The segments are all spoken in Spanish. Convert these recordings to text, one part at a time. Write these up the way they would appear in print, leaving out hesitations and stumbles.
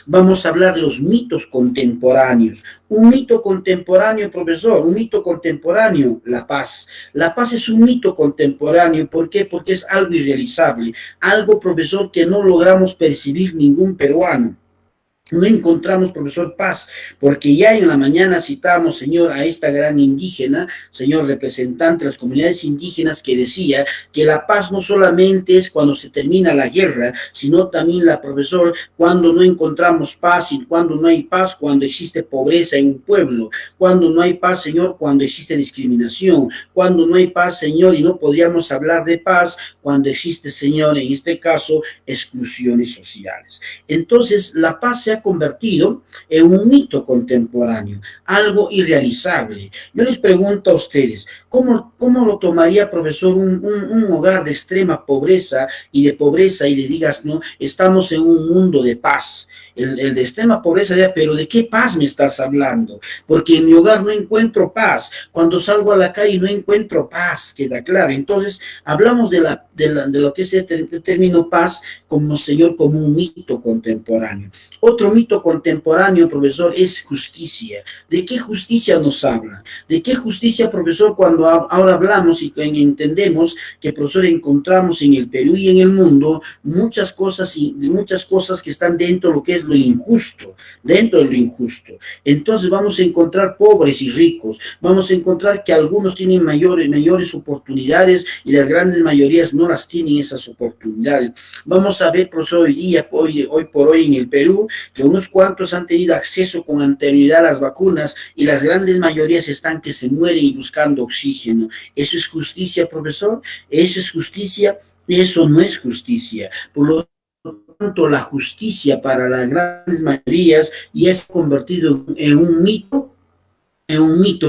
Vamos a hablar de los mitos contemporáneos. Un mito contemporáneo, profesor, un mito contemporáneo, la paz. La paz es un mito contemporáneo. ¿Por qué? Porque es algo irrealizable, algo, profesor, que no logramos percibir ningún peruano. No encontramos, profesor, paz, porque ya en la mañana citamos, señor, a esta gran indígena, señor representante de las comunidades indígenas, que decía que la paz no solamente es cuando se termina la guerra, sino también, la profesor, cuando no encontramos paz y cuando no hay paz, cuando existe pobreza en un pueblo, cuando no hay paz, señor, cuando existe discriminación, cuando no hay paz, señor, y no podríamos hablar de paz cuando existe, señor, en este caso, exclusiones sociales. Entonces, la paz se ha convertido en un mito contemporáneo, algo irrealizable. Yo les pregunto a ustedes, ¿cómo lo tomaría, profesor, un hogar de extrema pobreza y le digas, no, estamos en un mundo de paz? El de extrema pobreza, pero ¿de qué paz me estás hablando? Porque en mi hogar no encuentro paz. Cuando salgo a la calle no encuentro paz, queda claro. Entonces, hablamos de lo que es el término paz como, señor, como un mito contemporáneo. Otro mito contemporáneo, profesor, es justicia. ¿De qué justicia nos habla? ¿De qué justicia, profesor, cuando ahora hablamos y entendemos que, profesor, encontramos en el Perú y en el mundo muchas cosas que están dentro de lo que es lo injusto, dentro de lo injusto? Entonces vamos a encontrar pobres y ricos, vamos a encontrar que algunos tienen mayores oportunidades y las grandes mayorías no las tienen esas oportunidades. Vamos a ver, profesor, hoy por hoy en el Perú, que unos cuantos han tenido acceso con anterioridad a las vacunas y las grandes mayorías están que se mueren y buscando oxígeno. ¿Eso es justicia, profesor? ¿Eso es justicia? Eso no es justicia. Por lo tanto, la justicia para las grandes mayorías ya se ha convertido en un mito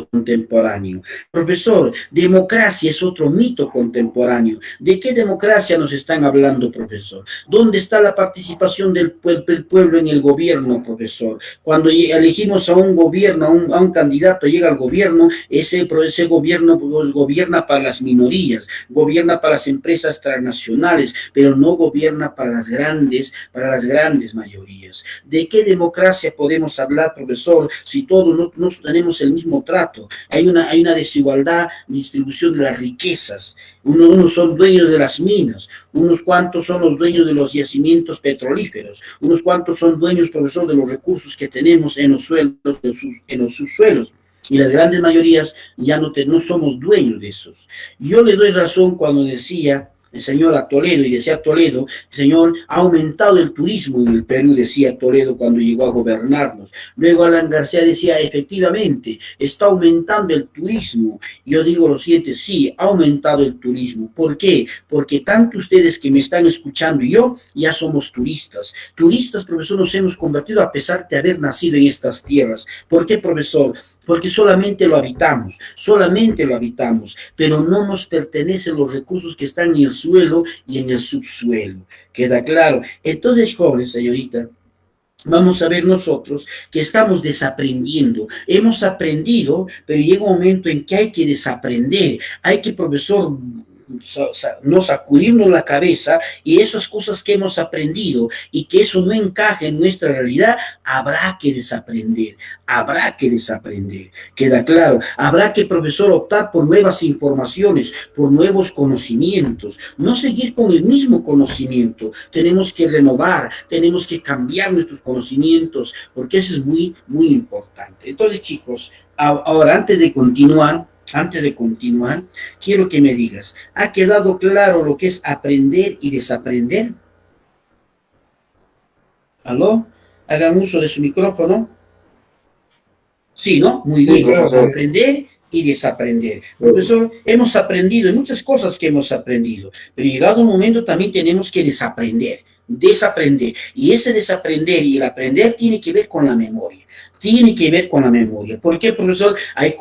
contemporáneo. Profesor, democracia es otro mito contemporáneo. ¿De qué democracia nos están hablando, profesor? ¿Dónde está la participación del pueblo en el gobierno, profesor? Cuando elegimos a un gobierno, a un candidato, llega al gobierno, ese gobierno gobierna para las minorías, gobierna para las empresas transnacionales, pero no gobierna para las grandes mayorías. ¿De qué democracia podemos hablar, profesor, si todos no tenemos el mismo trato? Hay una desigualdad, distribución de las riquezas. Unos son dueños de las minas, unos cuantos son los dueños de los yacimientos petrolíferos, unos cuantos son dueños, profesor, de los recursos que tenemos en los suelos, en los subsuelos. Y las grandes mayorías ya no somos dueños de esos. Yo le doy razón cuando decía el señor a Toledo, y decía Toledo, señor, ha aumentado el turismo en el Perú, decía Toledo cuando llegó a gobernarnos. Luego Alan García decía, efectivamente, está aumentando el turismo. Yo digo lo siguiente, sí, ha aumentado el turismo. ¿Por qué? Porque tanto ustedes que me están escuchando y yo, ya somos turistas. Turistas, profesor, nos hemos convertido a pesar de haber nacido en estas tierras. ¿Por qué, profesor? Porque solamente lo habitamos, pero no nos pertenecen los recursos que están en el suelo y en el subsuelo. ¿Queda claro? Entonces, jóvenes, señorita, vamos a ver nosotros que estamos desaprendiendo. Hemos aprendido, pero llega un momento en que hay que desaprender. Hay que, profesor, no sacudirnos la cabeza y esas cosas que hemos aprendido y que eso no encaja en nuestra realidad, habrá que desaprender, queda claro, habrá que, profesor, optar por nuevas informaciones, por nuevos conocimientos, no seguir con el mismo conocimiento, tenemos que renovar, tenemos que cambiar nuestros conocimientos, porque eso es muy, muy importante. Entonces, chicos, ahora antes de continuar, quiero que me digas, ¿ha quedado claro lo que es aprender y desaprender? ¿Aló? Hagan uso de su micrófono. Sí, ¿no? Muy bien. Sí, aprender y desaprender. Profesor, hemos aprendido, hay muchas cosas que hemos aprendido, pero llegado un momento también tenemos que desaprender. Y ese desaprender y el aprender tiene que ver con la memoria. ¿Por qué, profesor? Hay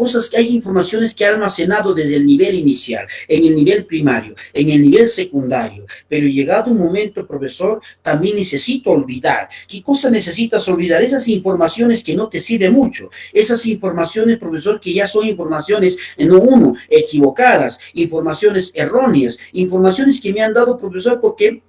informaciones que ha almacenado desde el nivel inicial, en el nivel primario, en el nivel secundario, pero llegado un momento, profesor, también necesito olvidar. ¿Qué cosa necesitas olvidar? Esas informaciones que no te sirven mucho, esas informaciones, profesor, que ya son informaciones, equivocadas, informaciones erróneas, informaciones que me han dado, profesor, porque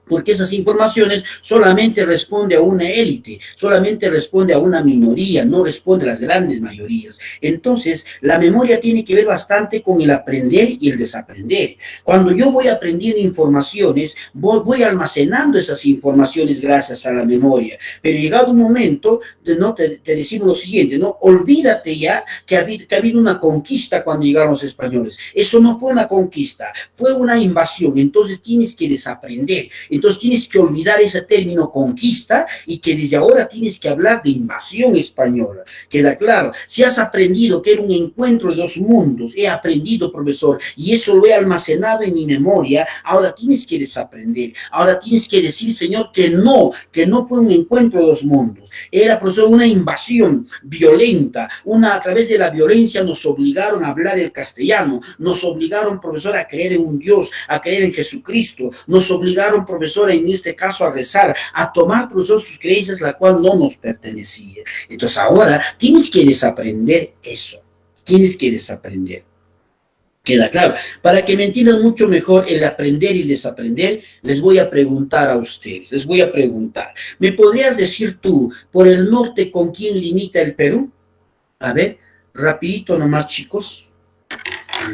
porque esas informaciones solamente responde a una élite, solamente responde a una minoría, no responde a las grandes mayorías. Entonces, la memoria tiene que ver bastante con el aprender y el desaprender. Cuando yo voy aprendiendo informaciones, voy almacenando esas informaciones gracias a la memoria, pero llegado un momento, ¿no? Te decimos lo siguiente, ¿no? Olvídate ya que ha habido una conquista cuando llegaron los españoles. Eso no fue una conquista, fue una invasión. Entonces tienes que desaprender. Entonces tienes que olvidar ese término conquista y que desde ahora tienes que hablar de invasión española. Queda claro. Si has aprendido que era un encuentro de dos mundos, he aprendido, profesor, y eso lo he almacenado en mi memoria, ahora tienes que desaprender. Ahora tienes que decir, Señor, que no fue un encuentro de dos mundos. Era, profesor, una invasión violenta. A través de la violencia nos obligaron a hablar el castellano, nos obligaron, profesor, a creer en un Dios, a creer en Jesucristo, nos obligaron, profesor, en este caso a rezar, a tomar, profesor, sus creencias, la cual no nos pertenecía. Entonces ahora tienes que desaprender eso, tienes que desaprender. Queda claro. Para que me entiendan mucho mejor el aprender y el desaprender, les voy a preguntar a ustedes, les voy a preguntar. ¿Me podrías decir tú, por el norte, con quién limita el Perú? A ver, rapidito nomás, chicos.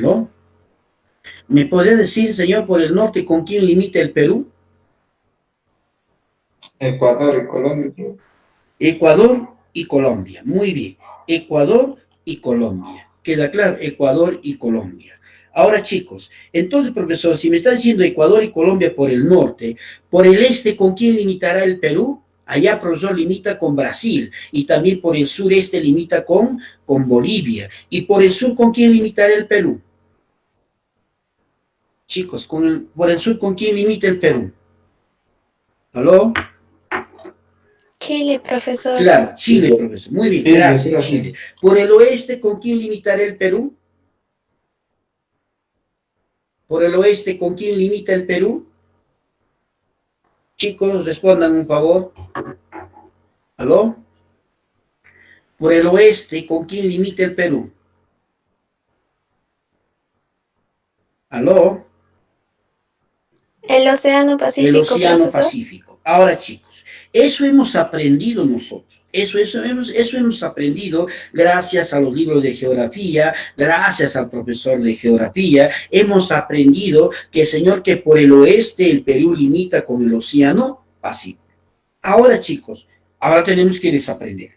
¿No? ¿Me podría decir, señor, por el norte, con quién limita el Perú? Ecuador y Colombia. Ecuador y Colombia. Muy bien. Ecuador y Colombia. Queda claro, Ecuador y Colombia. Ahora, chicos, entonces, profesor, si me está diciendo Ecuador y Colombia por el norte, por el este, ¿con quién limitará el Perú? Allá, profesor, limita con Brasil, y también por el sureste limita con Bolivia. Y por el sur, ¿con quién limitará el Perú? Chicos, por el sur, ¿con quién limita el Perú? ¿Aló? Chile, profesor. Claro, Chile, profesor. Muy bien, gracias, Chile. Por el oeste, ¿con quién limitará el Perú? Por el oeste, ¿con quién limita el Perú? Chicos, respondan un favor. ¿Aló? Por el oeste, ¿con quién limita el Perú? ¿Aló? El Océano Pacífico. El Océano profesor. Pacífico. Ahora, chicos, eso hemos aprendido nosotros. Eso hemos aprendido gracias a los libros de geografía, gracias al profesor de geografía. Hemos aprendido que, señor, que por el oeste el Perú limita con el Océano Pacífico. Ahora, chicos, ahora tenemos que desaprender.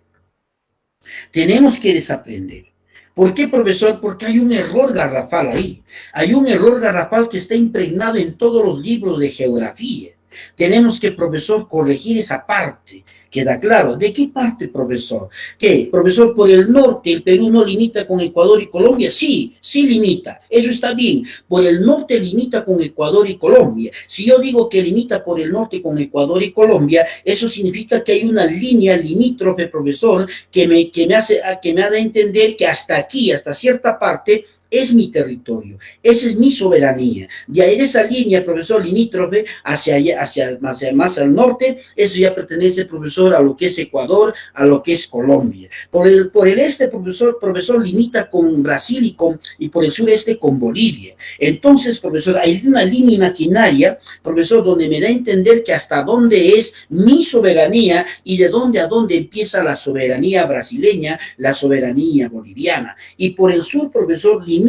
Tenemos que desaprender. ¿Por qué, profesor? Porque hay un error garrafal ahí. Hay un error garrafal que está impregnado en todos los libros de geografía. Tenemos que, profesor, corregir esa parte. ¿Queda claro? ¿De qué parte, profesor? ¿Qué? Profesor, por el norte el Perú no limita con Ecuador y Colombia. Sí, sí limita. Eso está bien. Por el norte limita con Ecuador y Colombia. Si yo digo que limita por el norte con Ecuador y Colombia, eso significa que hay una línea limítrofe, profesor, que me da a entender que hasta aquí, hasta cierta parte, es mi territorio, esa es mi soberanía. De ahí esa línea, profesor, limítrofe hacia allá, más al norte, eso ya pertenece, profesor, a lo que es Ecuador, a lo que es Colombia. Por el este, profesor, limita con Brasil y por el sureste con Bolivia. Entonces, profesor, hay una línea imaginaria, profesor, donde me da a entender que hasta dónde es mi soberanía y de dónde a dónde empieza la soberanía brasileña, la soberanía boliviana. Y por el sur, profesor, limita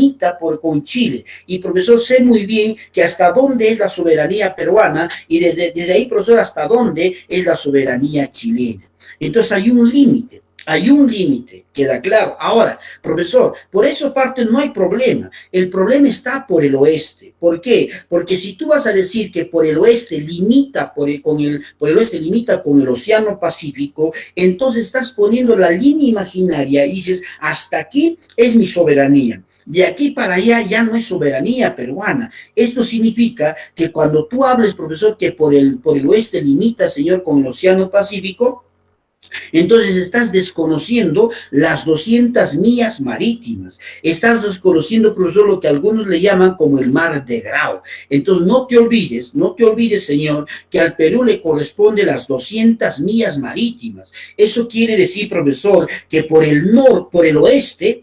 con Chile. Y, profesor, sé muy bien que hasta dónde es la soberanía peruana y desde ahí, profesor, hasta dónde es la soberanía chilena. Entonces hay un límite, queda claro. Ahora, profesor, por esa parte no hay problema. El problema está por el oeste. ¿Por qué? Porque si tú vas a decir que por el oeste limita por el oeste limita con el Océano Pacífico, entonces estás poniendo la línea imaginaria y dices, hasta aquí es mi soberanía. De aquí para allá ya no es soberanía peruana. Esto significa que cuando tú hables, profesor, que por el oeste limita, señor, con el Océano Pacífico, Entonces estás desconociendo las 200 millas marítimas. Estás desconociendo, profesor, lo que algunos le llaman como el mar de Grau. Entonces no te olvides, señor, que al Perú le corresponde las 200 millas marítimas. Eso quiere decir, profesor, que por el oeste,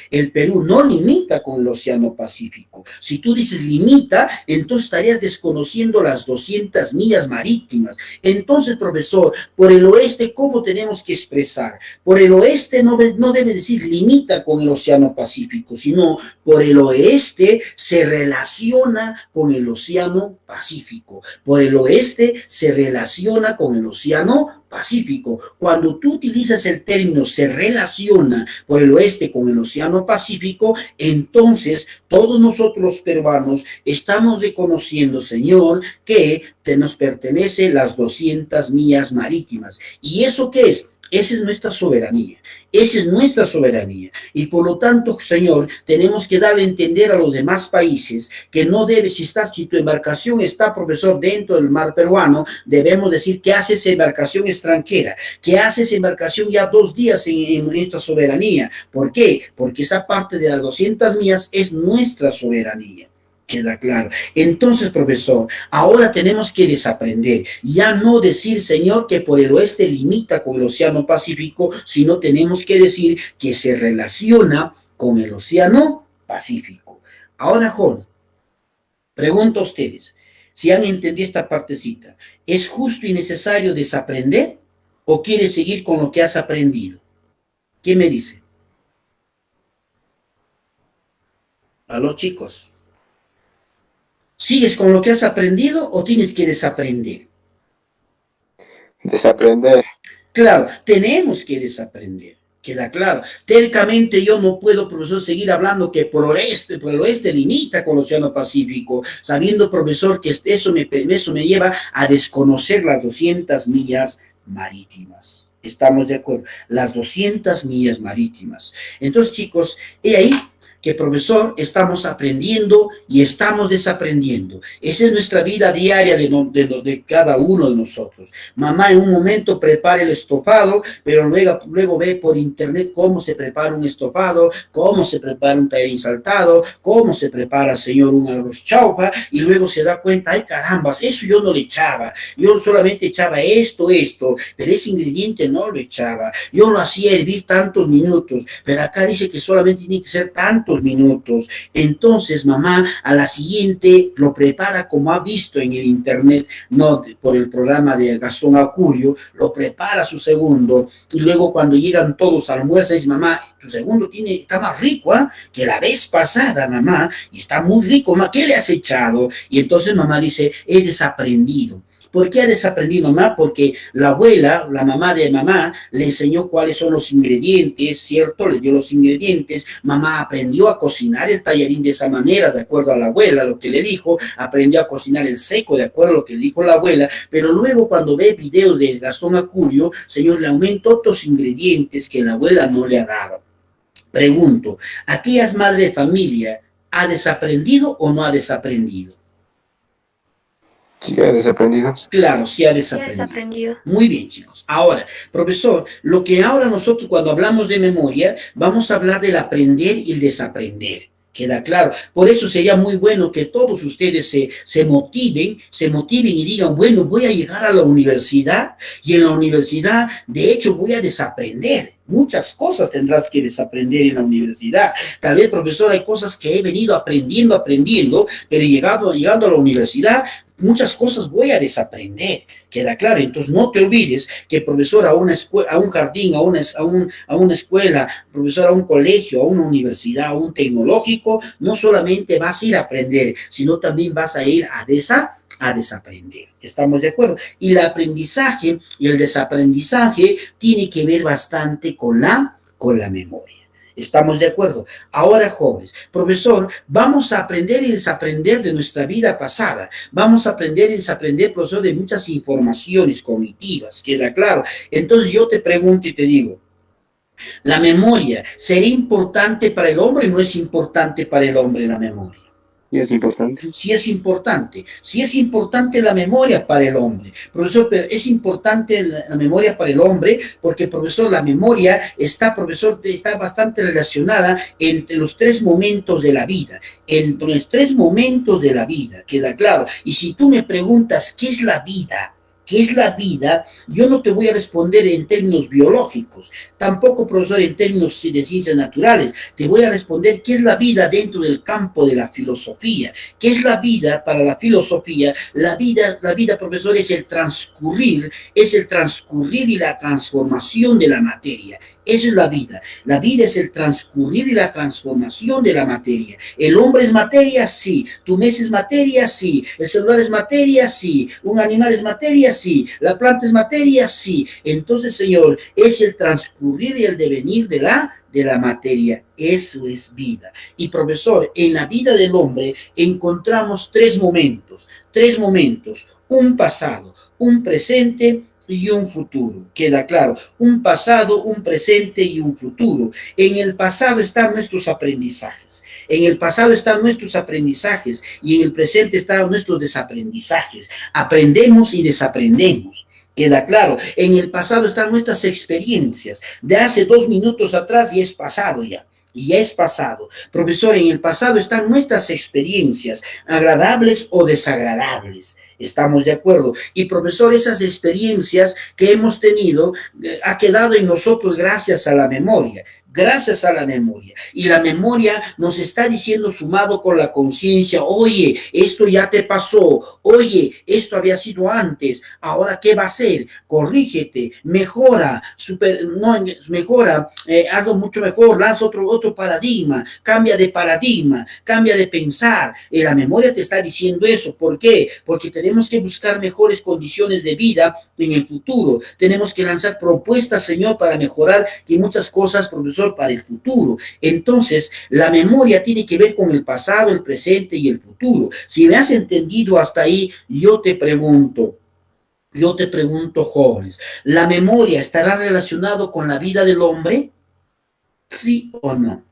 el Perú no limita con el Océano Pacífico. Si tú dices limita, entonces estarías desconociendo las 200 millas marítimas. Entonces, profesor, por el oeste, ¿cómo tenemos que expresar? Por el oeste no debe decir limita con el Océano Pacífico, sino por el oeste se relaciona con el Océano Pacífico. Por el oeste se relaciona con el Océano Pacífico. Cuando tú utilizas el término se relaciona por el oeste con el Océano Pacífico, entonces todos nosotros los peruanos estamos reconociendo, señor, que nos pertenece las 200 millas marítimas. ¿Y eso qué es? Esa es nuestra soberanía. Esa es nuestra soberanía. Y por lo tanto, señor, tenemos que darle a entender a los demás países que no debe, si tu embarcación está, profesor, dentro del mar peruano, debemos decir que hace esa embarcación extranjera, que hace esa embarcación ya 2 días en nuestra soberanía. ¿Por qué? Porque esa parte de las 200 millas es nuestra soberanía. Queda claro. Entonces, profesor, ahora tenemos que desaprender. Ya no decir, señor, que por el oeste limita con el Océano Pacífico, sino tenemos que decir que se relaciona con el Océano Pacífico. Ahora, joven, pregunto a ustedes, si han entendido esta partecita, ¿es justo y necesario desaprender o quieres seguir con lo que has aprendido? ¿Qué me dice? A los chicos. ¿Sigues con lo que has aprendido o tienes que desaprender? Desaprender. Claro, tenemos que desaprender. Queda claro. Tercamente yo no puedo, profesor, seguir hablando que por el oeste limita con el Océano Pacífico, sabiendo, profesor, que eso me lleva a desconocer las 200 millas marítimas. ¿Estamos de acuerdo? Las 200 millas marítimas. Entonces, chicos, he ahí que, profesor, estamos aprendiendo y estamos desaprendiendo. Esa es nuestra vida diaria de cada uno de nosotros. Mamá en un momento prepara el estofado, pero luego ve por internet cómo se prepara un estofado, cómo se prepara un tallarín saltado, cómo se prepara, señor, un arroz chaufa, y luego se da cuenta, ay carambas, eso yo no le echaba, yo solamente echaba esto, pero ese ingrediente no lo echaba, yo lo hacía hervir tantos minutos, pero acá dice que solamente tiene que ser tantos minutos. Entonces mamá a la siguiente lo prepara como ha visto en el internet, no por el programa de Gastón Acurio, lo prepara su segundo, y luego cuando llegan todos a almuerzan, dice mamá, tu segundo está más rico que la vez pasada, mamá, y está muy rico, mamá, ¿qué le has echado? Y entonces mamá dice, he desaprendido. ¿Por qué ha desaprendido, mamá? Porque la abuela, la mamá de mamá, le enseñó cuáles son los ingredientes, ¿cierto? Le dio los ingredientes. Mamá aprendió a cocinar el tallarín de esa manera, de acuerdo a la abuela, lo que le dijo. Aprendió a cocinar el seco, de acuerdo a lo que dijo la abuela. Pero luego, cuando ve videos de Gastón Acurio, señor, le aumentó otros ingredientes que la abuela no le ha dado. Pregunto, ¿aquellas madre de familia ha desaprendido o no ha desaprendido? Sí, ha desaprendido. Claro, sí ha desaprendido. Muy bien, chicos. Ahora, profesor, lo que ahora nosotros cuando hablamos de memoria, vamos a hablar del aprender y el desaprender. Queda claro. Por eso sería muy bueno que todos ustedes se motiven y digan, bueno, voy a llegar a la universidad y en la universidad, de hecho, voy a desaprender. Muchas cosas tendrás que desaprender en la universidad. Tal vez, profesor, hay cosas que he venido aprendiendo, pero llegando a la universidad, muchas cosas voy a desaprender. Queda claro. Entonces, no te olvides que, profesor, a un jardín, a una escuela, profesor, a un colegio, a una universidad, a un tecnológico, no solamente vas a ir a aprender, sino también vas a ir a desaprender. ¿Estamos de acuerdo? Y el aprendizaje y el desaprendizaje tiene que ver bastante con la memoria. ¿Estamos de acuerdo? Ahora, jóvenes, profesor, vamos a aprender y desaprender de nuestra vida pasada. Vamos a aprender y desaprender, profesor, de muchas informaciones cognitivas. ¿Queda claro? Entonces yo te pregunto y te digo, ¿la memoria sería importante para el hombre o no es importante para el hombre la memoria? Y es importante. Sí es importante la memoria para el hombre. Profesor, pero es importante la memoria para el hombre porque, profesor, la memoria está, profesor, está bastante relacionada entre los tres momentos de la vida. Entre los tres momentos de la vida, queda claro. Y si tú me preguntas, ¿qué es la vida? ¿Qué es la vida? Yo no te voy a responder en términos biológicos, tampoco, profesor, en términos de ciencias naturales. Te voy a responder qué es la vida dentro del campo de la filosofía. ¿Qué es la vida para la filosofía? La vida, profesor, es el transcurrir y la transformación de la materia. Eso es la vida. La vida es el transcurrir y la transformación de la materia. El hombre es materia, sí. Tu mes es materia, sí. El celular es materia, sí. Un animal es materia, sí. La planta es materia, sí. Entonces, Señor, es el transcurrir y el devenir de la materia. Eso es vida. Y, profesor, en la vida del hombre encontramos tres momentos. Un pasado, un presente y un futuro. Queda claro, un pasado, un presente y un futuro. En el pasado están nuestros aprendizajes. En el pasado están nuestros aprendizajes y en el presente están nuestros desaprendizajes. Aprendemos y desaprendemos. Queda claro, en el pasado están nuestras experiencias de hace 2 minutos atrás y es pasado ya. Y es pasado. Profesor, en el pasado están nuestras experiencias, agradables o desagradables. Estamos de acuerdo. Y, profesor, esas experiencias que hemos tenido ha quedado en nosotros gracias a la memoria. Gracias a la memoria. Y la memoria nos está diciendo, sumado con la conciencia, oye, esto ya te pasó, oye, esto había sido antes, ahora ¿qué va a ser? Corrígete, mejora, hazlo mucho mejor, lanza otro paradigma, cambia de paradigma, cambia de pensar. La memoria te está diciendo eso. ¿Por qué? Porque tenemos que buscar mejores condiciones de vida en el futuro. Tenemos que lanzar propuestas, Señor, para mejorar y muchas cosas, profesor, para el futuro. Entonces, la memoria tiene que ver con el pasado, el presente y el futuro. Si me has entendido hasta ahí, yo te pregunto, jóvenes, ¿la memoria estará relacionada con la vida del hombre? ¿Sí o no?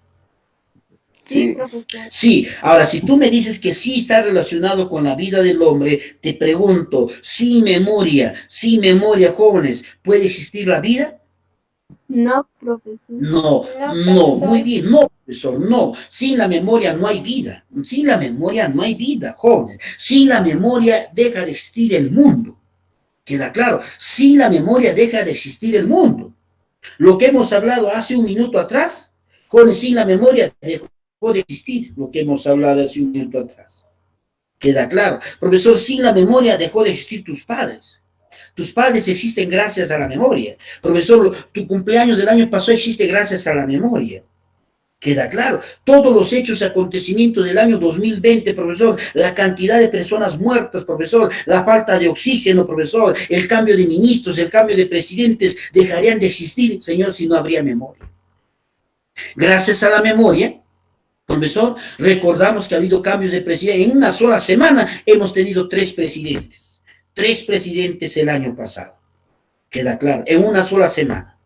Sí, profesor. Sí, ahora si tú me dices que sí está relacionado con la vida del hombre, te pregunto, sin memoria, jóvenes, ¿puede existir la vida? No, profesor. No, muy bien, no, profesor, no. Sin la memoria no hay vida. Sin la memoria no hay vida, jóvenes. Sin la memoria deja de existir el mundo. Queda claro, sin la memoria deja de existir el mundo. Lo que hemos hablado hace un minuto atrás, jóvenes, sin la memoria dejó de existir lo que hemos hablado hace un minuto atrás. Queda claro. Profesor, sin la memoria dejó de existir tus padres. Tus padres existen gracias a la memoria. Profesor, tu cumpleaños del año pasado existe gracias a la memoria. Queda claro. Todos los hechos y acontecimientos del año 2020, profesor, la cantidad de personas muertas, profesor, la falta de oxígeno, profesor, el cambio de ministros, el cambio de presidentes, dejarían de existir, Señor, si no habría memoria. Gracias a la memoria, profesor, recordamos que ha habido cambios de presidente. En una sola semana hemos tenido 3 presidentes. 3 presidentes el año pasado. Queda claro, en una sola semana.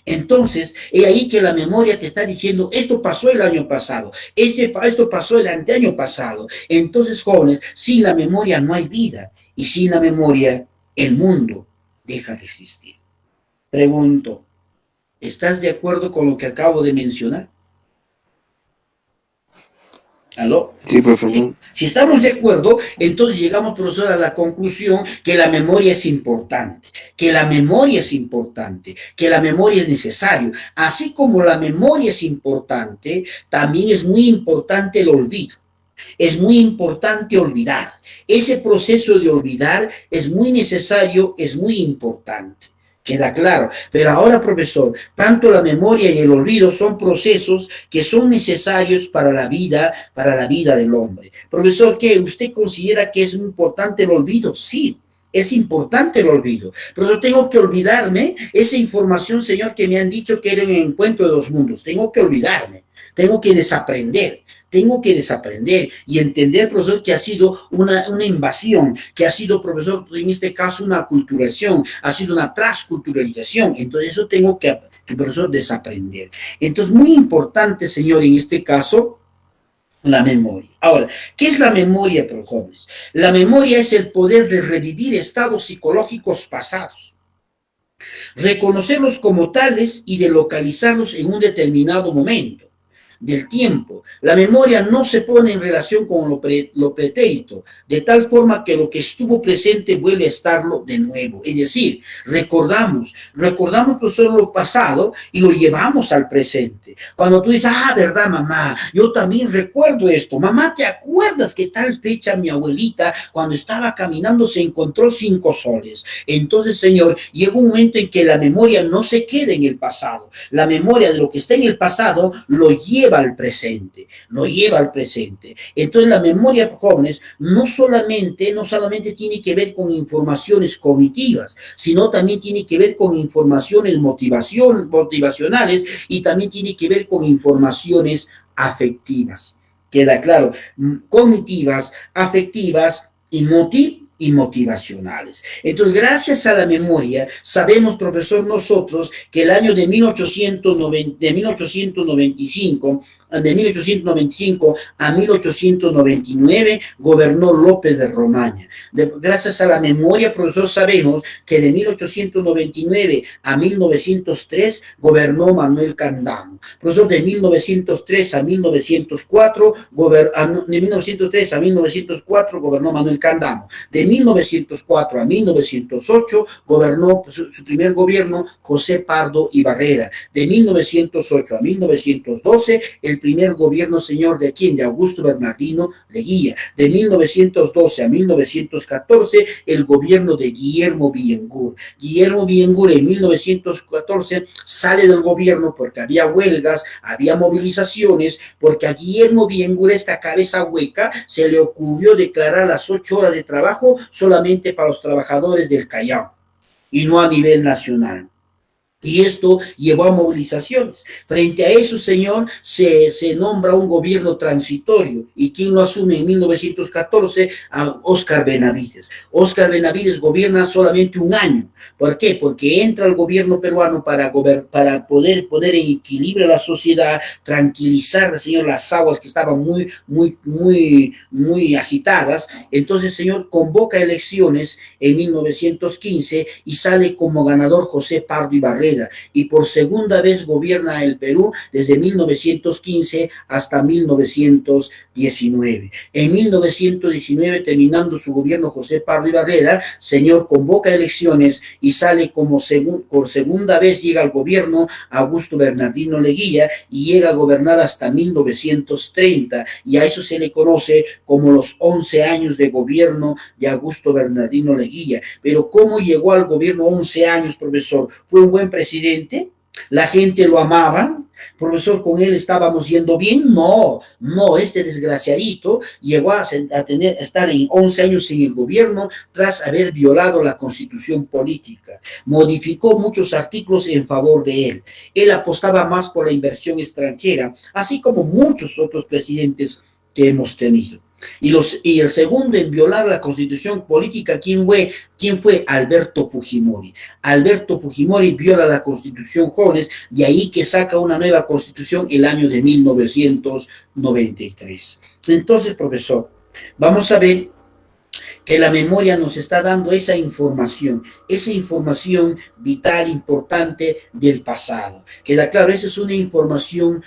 Entonces, es ahí que la memoria te está diciendo, esto pasó el año pasado, esto pasó el anteaño pasado. Entonces, jóvenes, sin la memoria no hay vida. Y sin la memoria, el mundo deja de existir. Pregunto, ¿estás de acuerdo con lo que acabo de mencionar? ¿Aló? Sí, profesor. Si estamos de acuerdo, entonces llegamos, profesor, a la conclusión que la memoria es importante, que la memoria es necesaria. Así como la memoria es importante, también es muy importante el olvido. Es muy importante olvidar. Ese proceso de olvidar es muy necesario, es muy importante. Queda claro. Pero ahora, profesor, tanto la memoria y el olvido son procesos que son necesarios para la vida del hombre. Profesor, ¿qué? ¿Usted considera que es importante el olvido? Sí. Es importante el olvido, pero yo tengo que olvidarme esa información, Señor, que me han dicho que era un encuentro de 2 mundos. Tengo que olvidarme, tengo que desaprender y entender, profesor, que ha sido una invasión, que ha sido, profesor, en este caso una aculturación, ha sido una transculturalización. Entonces eso tengo que profesor, desaprender. Entonces, muy importante, Señor, en este caso, La memoria. Ahora, ¿qué es la memoria, pero jóvenes? La memoria es el poder de revivir estados psicológicos pasados, reconocerlos como tales y de localizarlos en un determinado momento del tiempo. La memoria no se pone en relación con lo pretérito, de tal forma que lo que estuvo presente vuelve a estarlo de nuevo. Es decir, recordamos pues solo lo pasado y lo llevamos al presente. Cuando tú dices, ah, verdad, mamá, yo también recuerdo esto. Mamá, ¿te acuerdas que tal fecha mi abuelita, cuando estaba caminando, se encontró 5 soles? Entonces, Señor, llega un momento en que la memoria no se queda en el pasado. La memoria de lo que está en el pasado lo lleva al presente, lo lleva al presente. Entonces la memoria, jóvenes, no solamente tiene que ver con informaciones cognitivas, sino también tiene que ver con informaciones motivacionales y también tiene que ver con informaciones afectivas. Queda claro, cognitivas, afectivas y motivacionales. Entonces, gracias a la memoria, sabemos, profesor, nosotros que el año de 1895 a 1899 gobernó López de Romaña. Gracias a la memoria, profesor, sabemos que de 1899 a 1903 gobernó Manuel Candamo. Profesor, de 1903 a 1904, de 1903 a 1904 gobernó Manuel Candamo. De 1904 a 1908 gobernó su primer gobierno José Pardo y Barrera. De 1908 a 1912 el primer gobierno, señor, ¿de quién? De Augusto Bernardino Leguía. De 1912 a 1914 el gobierno de Guillermo Billengur. Guillermo Billengur en 1914 sale del gobierno porque había huelgas, había movilizaciones, porque a Guillermo Billengur, esta cabeza hueca, se le ocurrió declarar las 8 horas de trabajo solamente para los trabajadores del Callao y no a nivel nacional. Y esto llevó a movilizaciones. Frente a eso, señor, se nombra un gobierno transitorio. ¿Y quién lo asume en 1914? A Óscar Benavides. Óscar Benavides gobierna solamente un año. ¿Por qué? Porque entra el gobierno peruano para poder poner en equilibrio la sociedad, tranquilizar, señor, las aguas que estaban muy agitadas. Entonces, señor, convoca elecciones en 1915 y sale como ganador José Pardo y Barrera. Y por segunda vez gobierna el Perú desde 1915 hasta 1919. En 1919, terminando su gobierno José Pardo y Barrera, señor, convoca elecciones y sale como por segunda vez llega al gobierno Augusto Bernardino Leguía y llega a gobernar hasta 1930, y a eso se le conoce como los 11 años de gobierno de Augusto Bernardino Leguía. Pero ¿cómo llegó al gobierno 11 años, profesor? ¿Fue un buen presidente? ¿La gente lo amaba? Profesor, ¿con él estábamos yendo bien? No, este desgraciadito llegó a estar en 11 años en el gobierno tras haber violado la constitución política. Modificó muchos artículos en favor de él. Él apostaba más por la inversión extranjera, así como muchos otros presidentes que hemos tenido. Y el segundo en violar la constitución política, ¿quién fue? Alberto Fujimori. Alberto Fujimori viola la constitución, jóvenes, de ahí que saca una nueva constitución el año de 1993. Entonces, profesor, vamos a ver que la memoria nos está dando esa información vital, importante del pasado. Queda claro, esa es una información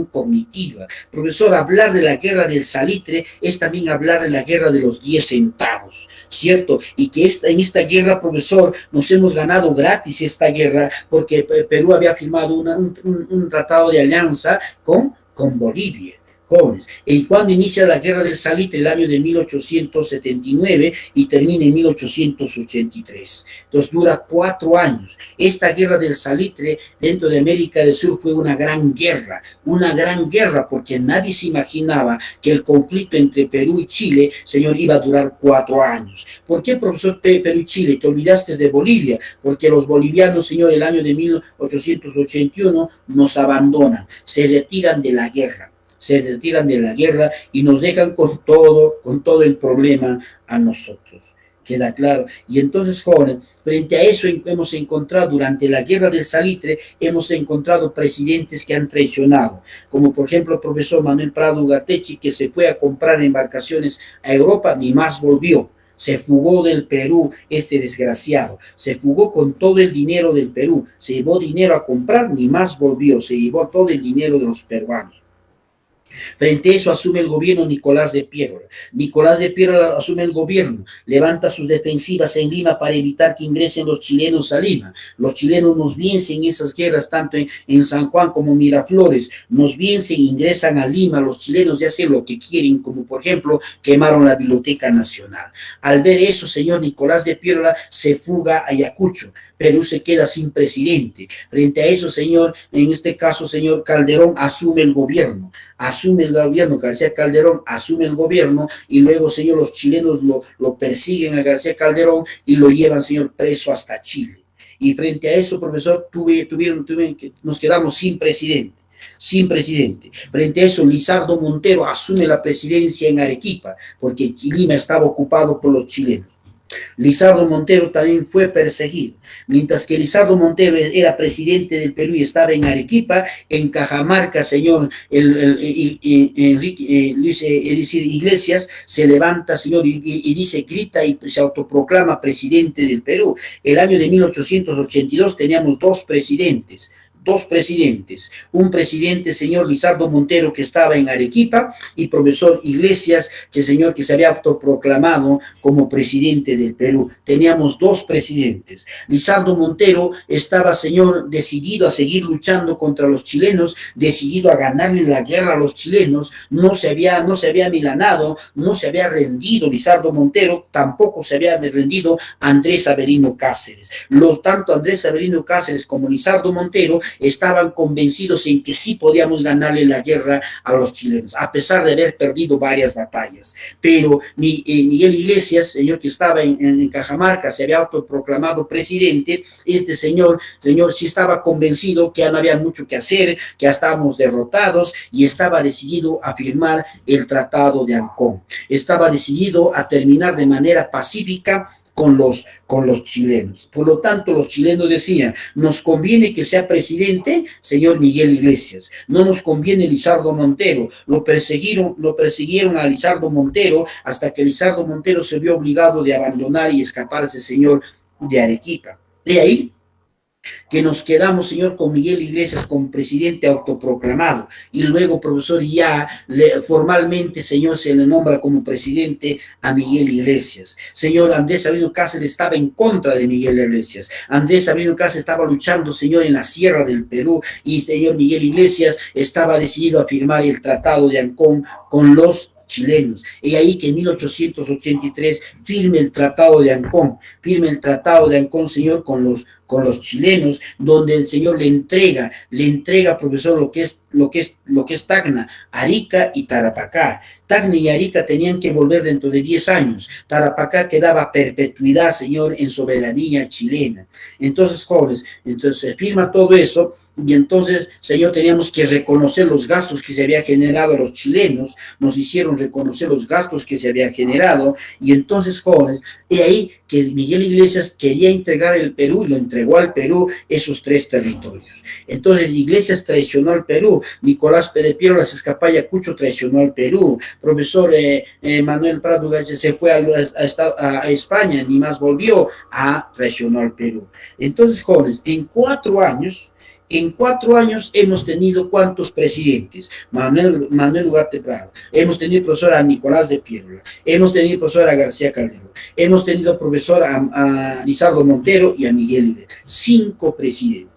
cognitiva. Profesor, hablar de la guerra del salitre es también hablar de la guerra de los 10 centavos, ¿cierto? Y que en esta guerra, profesor, nos hemos ganado gratis esta guerra porque Perú había firmado un tratado de alianza con Bolivia. Jóvenes. Y cuando inicia la guerra del salitre, el año de 1879 y termina en 1883. Entonces dura 4 años. Esta guerra del salitre dentro de América del Sur fue una gran guerra porque nadie se imaginaba que el conflicto entre Perú y Chile, señor, iba a durar 4 años. ¿Por qué, profesor, Perú y Chile? Te olvidaste de Bolivia, porque los bolivianos, señor, el año de 1881 nos abandonan, se retiran de la guerra y nos dejan con todo el problema a nosotros. Queda claro. Y entonces, jóvenes, frente a eso hemos encontrado, durante la guerra del salitre, hemos encontrado presidentes que han traicionado, como por ejemplo el profesor Manuel Prado Ugarteche, que se fue a comprar embarcaciones a Europa, ni más volvió. Se fugó del Perú, este desgraciado. Se fugó con todo el dinero del Perú. Se llevó dinero a comprar, ni más volvió. Se llevó todo el dinero de los peruanos. Frente a eso asume el gobierno Nicolás de Piérola. Nicolás de Piérola asume el gobierno, levanta sus defensivas en Lima para evitar que ingresen los chilenos a Lima. Los chilenos nos vencen en esas guerras, tanto en San Juan como Miraflores, nos vencen, ingresan a Lima, los chilenos ya hacen lo que quieren, como por ejemplo quemaron la Biblioteca Nacional. Al ver eso, señor Nicolás de Piérola se fuga a Ayacucho. Perú se queda sin presidente. Frente a eso, señor, en este caso, señor Calderón asume el gobierno, García Calderón asume el gobierno y luego, señor, los chilenos lo persiguen a García Calderón y lo llevan, señor, preso hasta Chile. Y frente a eso, profesor, nos quedamos sin presidente. Frente a eso, Lizardo Montero asume la presidencia en Arequipa, porque Lima estaba ocupado por los chilenos. Lizardo Montero también fue perseguido. Mientras que Lizardo Montero era presidente del Perú y estaba en Arequipa, en Cajamarca, señor Iglesias se levanta, señor, y dice, grita y se autoproclama presidente del Perú. El año de 1882 teníamos dos presidentes, un presidente, señor Lizardo Montero, que estaba en Arequipa, y profesor Iglesias, que señor que se había autoproclamado como presidente del Perú. Teníamos dos presidentes. Lizardo Montero estaba, señor, decidido a seguir luchando contra los chilenos, decidido a ganarle la guerra a los chilenos, no se había amilanado, no se había rendido Lizardo Montero, tampoco se había rendido Andrés Avelino Cáceres. Tanto Andrés Avelino Cáceres como Lizardo Montero estaban convencidos en que sí podíamos ganarle la guerra a los chilenos, a pesar de haber perdido varias batallas. Pero Miguel Iglesias, señor que estaba en Cajamarca, se había autoproclamado presidente, este señor sí estaba convencido que ya no había mucho que hacer, que ya estábamos derrotados, y estaba decidido a firmar el Tratado de Ancón. Estaba decidido a terminar de manera pacífica con los chilenos. Por lo tanto, los chilenos decían, nos conviene que sea presidente, señor Miguel Iglesias, no nos conviene Lizardo Montero. Lo persiguieron a Lizardo Montero hasta que Lizardo Montero se vio obligado de abandonar y escaparse, señor, de Arequipa. De ahí que nos quedamos, señor, con Miguel Iglesias como presidente autoproclamado, y luego, profesor, ya formalmente, señor, se le nombra como presidente a Miguel Iglesias. Señor, Andrés Avelino Cáceres estaba en contra de Miguel Iglesias. Andrés Avelino Cáceres estaba luchando, señor, en la sierra del Perú, y señor Miguel Iglesias estaba decidido a firmar el Tratado de Ancón con los chilenos. Y ahí que en 1883 firme el Tratado de Ancón, señor, con los chilenos, donde el señor le entrega, profesor, lo que es Tacna, Arica y Tarapacá. Tacna y Arica tenían que volver dentro de 10 años. Tarapacá quedaba perpetuidad, señor, en soberanía chilena. Entonces, jóvenes, se firma todo eso, y entonces, señor, teníamos que reconocer los gastos que se había generado a los chilenos, nos hicieron reconocer los gastos que se había generado, y entonces, jóvenes, y ahí que Miguel Iglesias quería entregar el Perú, y lo entregó al Perú esos 3 territorios. Entonces, Iglesias traicionó al Perú, Nicolás de Piérola se escapó a Ayacucho, traicionó al Perú, profesor Manuel Prado se fue a España, ni más volvió, traicionó al Perú. Entonces, jóvenes, en 4 años hemos tenido ¿cuántos presidentes? Manuel Ugarte Prado, hemos tenido profesor a Nicolás de Piérola, hemos tenido profesor a García Calderón, hemos tenido profesor a Lizardo Montero y a Miguel Iglesias. 5 presidentes.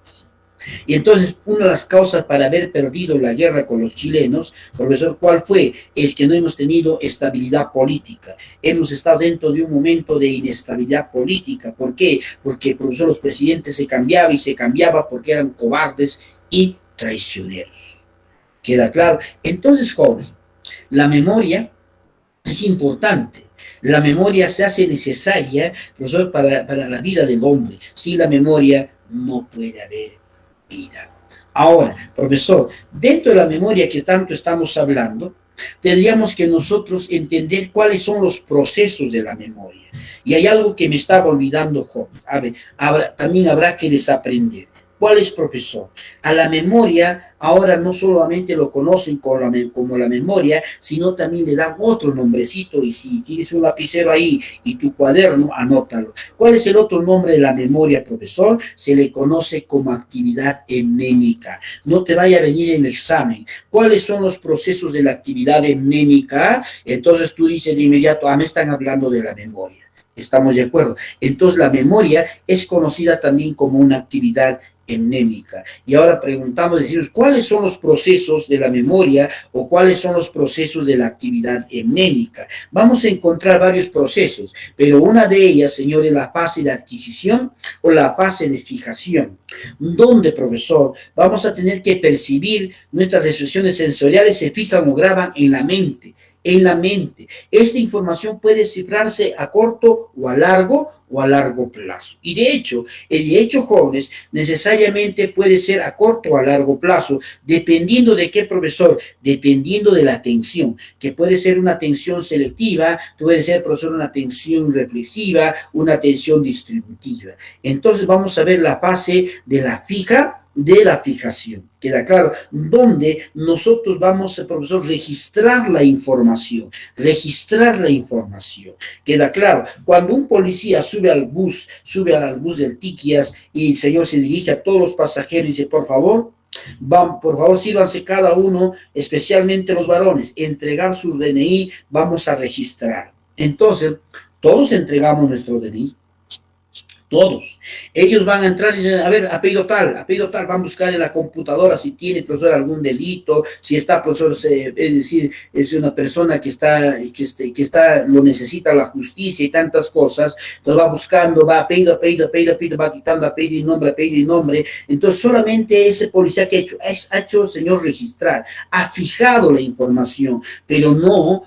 Y entonces, una de las causas para haber perdido la guerra con los chilenos, profesor, ¿cuál fue? Es que no hemos tenido estabilidad política. Hemos estado dentro de un momento de inestabilidad política. ¿Por qué? Porque, profesor, los presidentes se cambiaba porque eran cobardes y traicioneros. ¿Queda claro? Entonces, jóvenes, la memoria es importante. La memoria se hace necesaria, profesor, para la vida del hombre. Sin la memoria no puede haber vida. Ahora, profesor, dentro de la memoria que tanto estamos hablando, tendríamos que nosotros entender cuáles son los procesos de la memoria. Y hay algo que me estaba olvidando, joven. A ver, también habrá que desaprender. ¿Cuál es, profesor? A la memoria ahora no solamente lo conocen como la memoria, sino también le dan otro nombrecito, y si tienes un lapicero ahí y tu cuaderno, anótalo. ¿Cuál es el otro nombre de la memoria, profesor? Se le conoce como actividad mnémica. No te vaya a venir en el examen. ¿Cuáles son los procesos de la actividad mnémica? Entonces tú dices de inmediato, me están hablando de la memoria. ¿Estamos de acuerdo? Entonces la memoria es conocida también como una actividad mnémica. Y ahora preguntamos, decimos, ¿cuáles son los procesos de la memoria o cuáles son los procesos de la actividad mnémica? Vamos a encontrar varios procesos, pero una de ellas, señores, la fase de adquisición o la fase de fijación, donde, profesor, vamos a tener que percibir nuestras expresiones sensoriales, se fijan o graban en la mente. En la mente. Esta información puede cifrarse a corto o a largo plazo. Y de hecho, jóvenes, necesariamente puede ser a corto o a largo plazo, dependiendo de qué, profesor, dependiendo de la atención, que puede ser una atención selectiva, puede ser, profesor, una atención reflexiva, una atención distributiva. Entonces vamos a ver la fase de la fijación, queda claro, donde nosotros vamos, profesor, registrar la información, queda claro. Cuando un policía sube al bus del Tiquias y el señor se dirige a todos los pasajeros y dice, por favor, sírvanse cada uno, especialmente los varones, entregar sus DNI, vamos a registrar. Entonces, todos entregamos nuestro DNI. Todos. Ellos van a entrar y dicen, a ver, apellido tal, van a buscar en la computadora si tiene, profesor, algún delito, si está, profesor, es decir, es una persona que lo necesita la justicia y tantas cosas, entonces va buscando, va apellido, va quitando apellido y nombre, entonces solamente ese policía que ha hecho, señor, registrar, ha fijado la información, pero no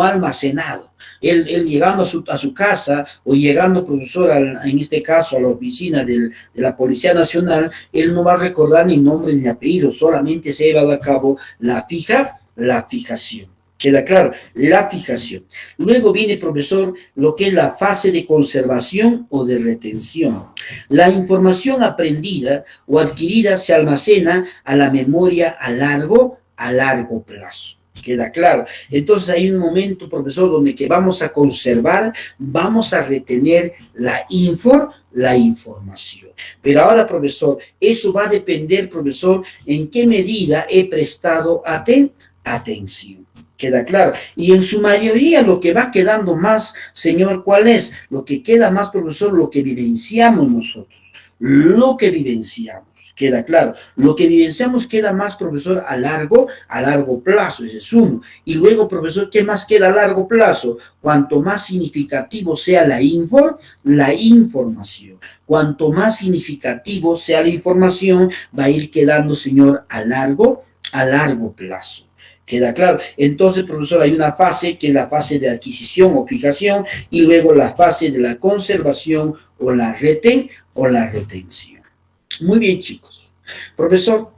almacenado. Él llegando a su casa o llegando, profesor, en este caso a la oficina de la Policía Nacional, él no va a recordar ni nombre ni apellido, solamente se ha llevado a cabo la fijación. ¿Queda claro? La fijación. Luego viene, profesor, lo que es la fase de conservación o de retención. La información aprendida o adquirida se almacena a la memoria a largo plazo. ¿Queda claro? Entonces hay un momento, profesor, donde que vamos a conservar, vamos a retener la información. Pero ahora, profesor, eso va a depender, profesor, en qué medida he prestado atención. ¿Queda claro? Y en su mayoría lo que va quedando más, señor, ¿cuál es? Lo que queda más, profesor, lo que vivenciamos nosotros. Lo que vivenciamos. Queda claro. Lo que vivenciamos queda más, profesor, a largo plazo, ese es uno. Y luego, profesor, ¿qué más queda a largo plazo? Cuanto más significativo sea la información. Cuanto más significativo sea la información, va a ir quedando, señor, a largo plazo. ¿Queda claro? Entonces, profesor, hay una fase que es la fase de adquisición o fijación y luego la fase de la conservación o la retención. Muy bien, chicos. Profesor,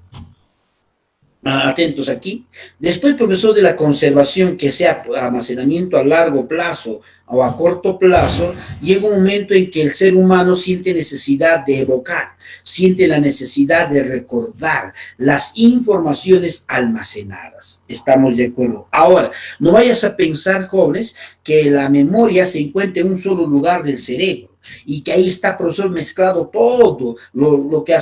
atentos aquí. Después, profesor, de la conservación, que sea almacenamiento a largo plazo o a corto plazo, llega un momento en que el ser humano siente necesidad de evocar, siente la necesidad de recordar las informaciones almacenadas. ¿Estamos de acuerdo? Ahora, no vayas a pensar, jóvenes, que la memoria se encuentra en un solo lugar del cerebro. Y que ahí está, profesor, mezclado todo lo que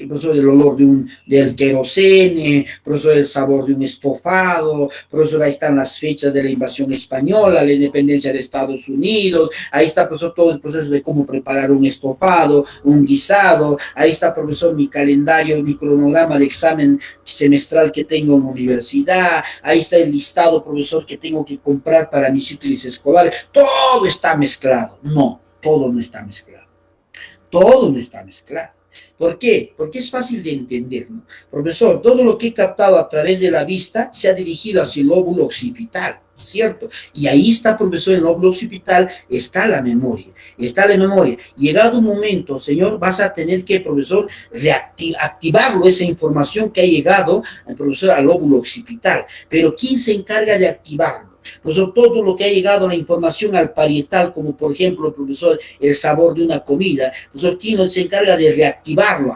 profesor, el olor del querosene, profesor, el sabor de un estofado, profesor, ahí están las fechas de la invasión española, la independencia de Estados Unidos, ahí está, profesor, todo el proceso de cómo preparar un estofado, un guisado, ahí está, profesor, mi calendario, mi cronograma de examen semestral que tengo en la universidad, ahí está el listado, profesor, que tengo que comprar para mis útiles escolares, todo está mezclado. No. Todo no está mezclado. Todo no está mezclado. ¿Por qué? Porque es fácil de entender, ¿no? Profesor, todo lo que he captado a través de la vista se ha dirigido hacia el lóbulo occipital. ¿cierto? Y ahí está, profesor, en el lóbulo occipital está la memoria, está la memoria. Llegado un momento, señor, vas a tener que, profesor, activarlo, esa información que ha llegado, profesor, al lóbulo occipital. Pero ¿quién se encarga de activarlo? Profesor, todo lo que ha llegado, la información al parietal, como por ejemplo, profesor, el sabor de una comida, profesor, ¿quién se encarga de reactivarlo?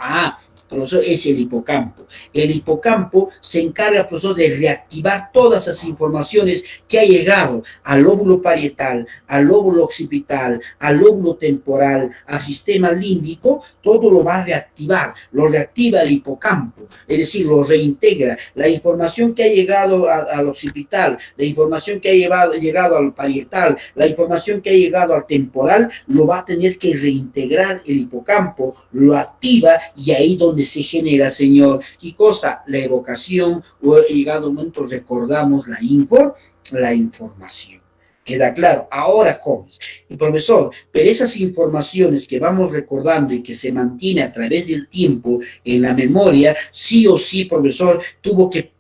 Profesor, es el hipocampo. El hipocampo se encarga, profesor, de reactivar todas esas informaciones que ha llegado al lóbulo parietal, al lóbulo occipital, al lóbulo temporal, al sistema límbico, todo lo va a reactivar, lo reactiva el hipocampo, es decir, lo reintegra. La información que ha llegado al occipital, la información que ha llegado al parietal, la información que ha llegado al temporal, lo va a tener que reintegrar el hipocampo, lo activa y ahí donde se genera, señor, ¿qué cosa? La evocación, o llegado un momento recordamos la información. ¿Queda claro? Ahora, jóvenes, y profesor, pero esas informaciones que vamos recordando y que se mantiene a través del tiempo en la memoria, sí o sí, profesor, tuvo que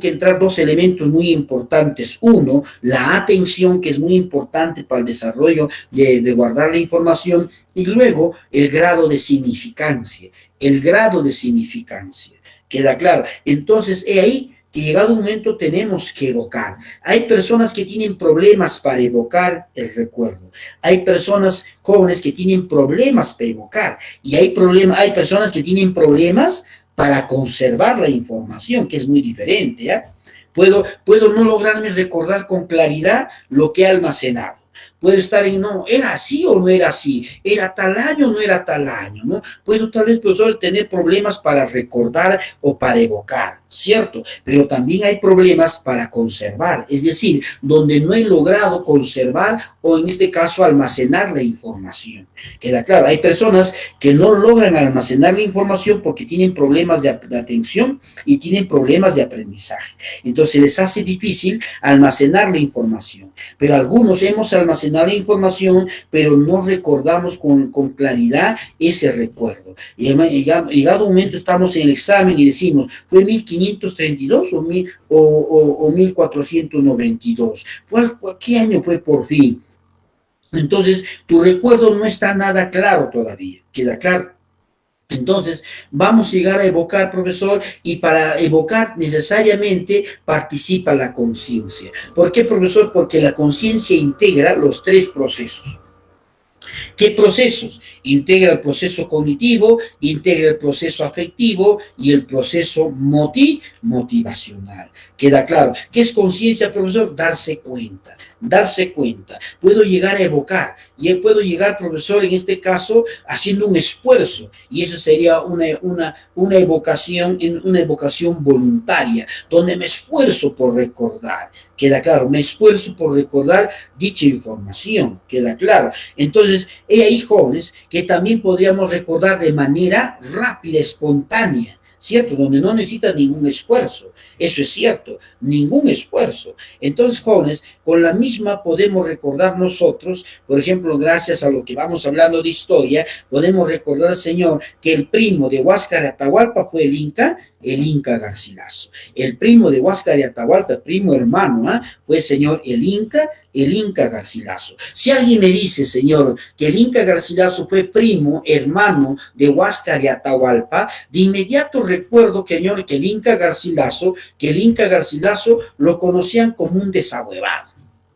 entrar dos elementos muy importantes. Uno, la atención, que es muy importante para el desarrollo de guardar la información, y luego el grado de significancia. El grado de significancia. ¿Queda claro? Entonces, ahí que llegado un momento tenemos que evocar. Hay personas que tienen problemas para evocar el recuerdo. Hay personas jóvenes que tienen problemas para evocar. Y hay personas que tienen problemas para conservar la información, que es muy diferente. ¿Ya? Puedo no lograrme recordar con claridad lo que he almacenado. Puede estar en, no, era así o no era así, era tal año o no era tal año, ¿no? Puedo tal vez, profesor, tener problemas para recordar o para evocar, ¿cierto? Pero también hay problemas para conservar, es decir, donde no he logrado conservar o en este caso almacenar la información. Queda claro, hay personas que no logran almacenar la información porque tienen problemas de atención y tienen problemas de aprendizaje. Entonces les hace difícil almacenar la información, pero algunos hemos almacenado la información, pero no recordamos con claridad ese recuerdo. Y llegado un momento estamos en el examen y decimos, ¿fue 1532 o 1492? ¿Qué año fue por fin? Entonces, tu recuerdo no está nada claro todavía, ¿queda claro? Entonces, vamos a llegar a evocar, profesor, y para evocar necesariamente participa la conciencia. ¿Por qué, profesor? Porque la conciencia integra los tres procesos. ¿Qué procesos? Integra el proceso cognitivo, integra el proceso afectivo y el proceso motivacional. ¿Queda claro? ¿Qué es conciencia, profesor? Darse cuenta. Darse cuenta. Puedo llegar a evocar y puedo llegar, profesor, en este caso, haciendo un esfuerzo y eso sería una evocación voluntaria, donde me esfuerzo por recordar. Queda claro, me esfuerzo por recordar dicha información, queda claro. Entonces, hay ahí jóvenes que también podríamos recordar de manera rápida, espontánea, ¿cierto? Donde no necesita ningún esfuerzo. Eso es cierto, ningún esfuerzo. Entonces, jóvenes, con la misma podemos recordar nosotros, por ejemplo, gracias a lo que vamos hablando de historia, podemos recordar, Señor, que el primo de Huáscar y Atahualpa fue el Inca Garcilaso. El primo de Huáscar y Atahualpa, primo hermano, fue, Señor, el Inca Garcilaso. Si alguien me dice, Señor, que el Inca Garcilaso fue primo, hermano de Huáscar y Atahualpa, de inmediato recuerdo, Señor, que el Inca Garcilaso lo conocían como un desahuevado,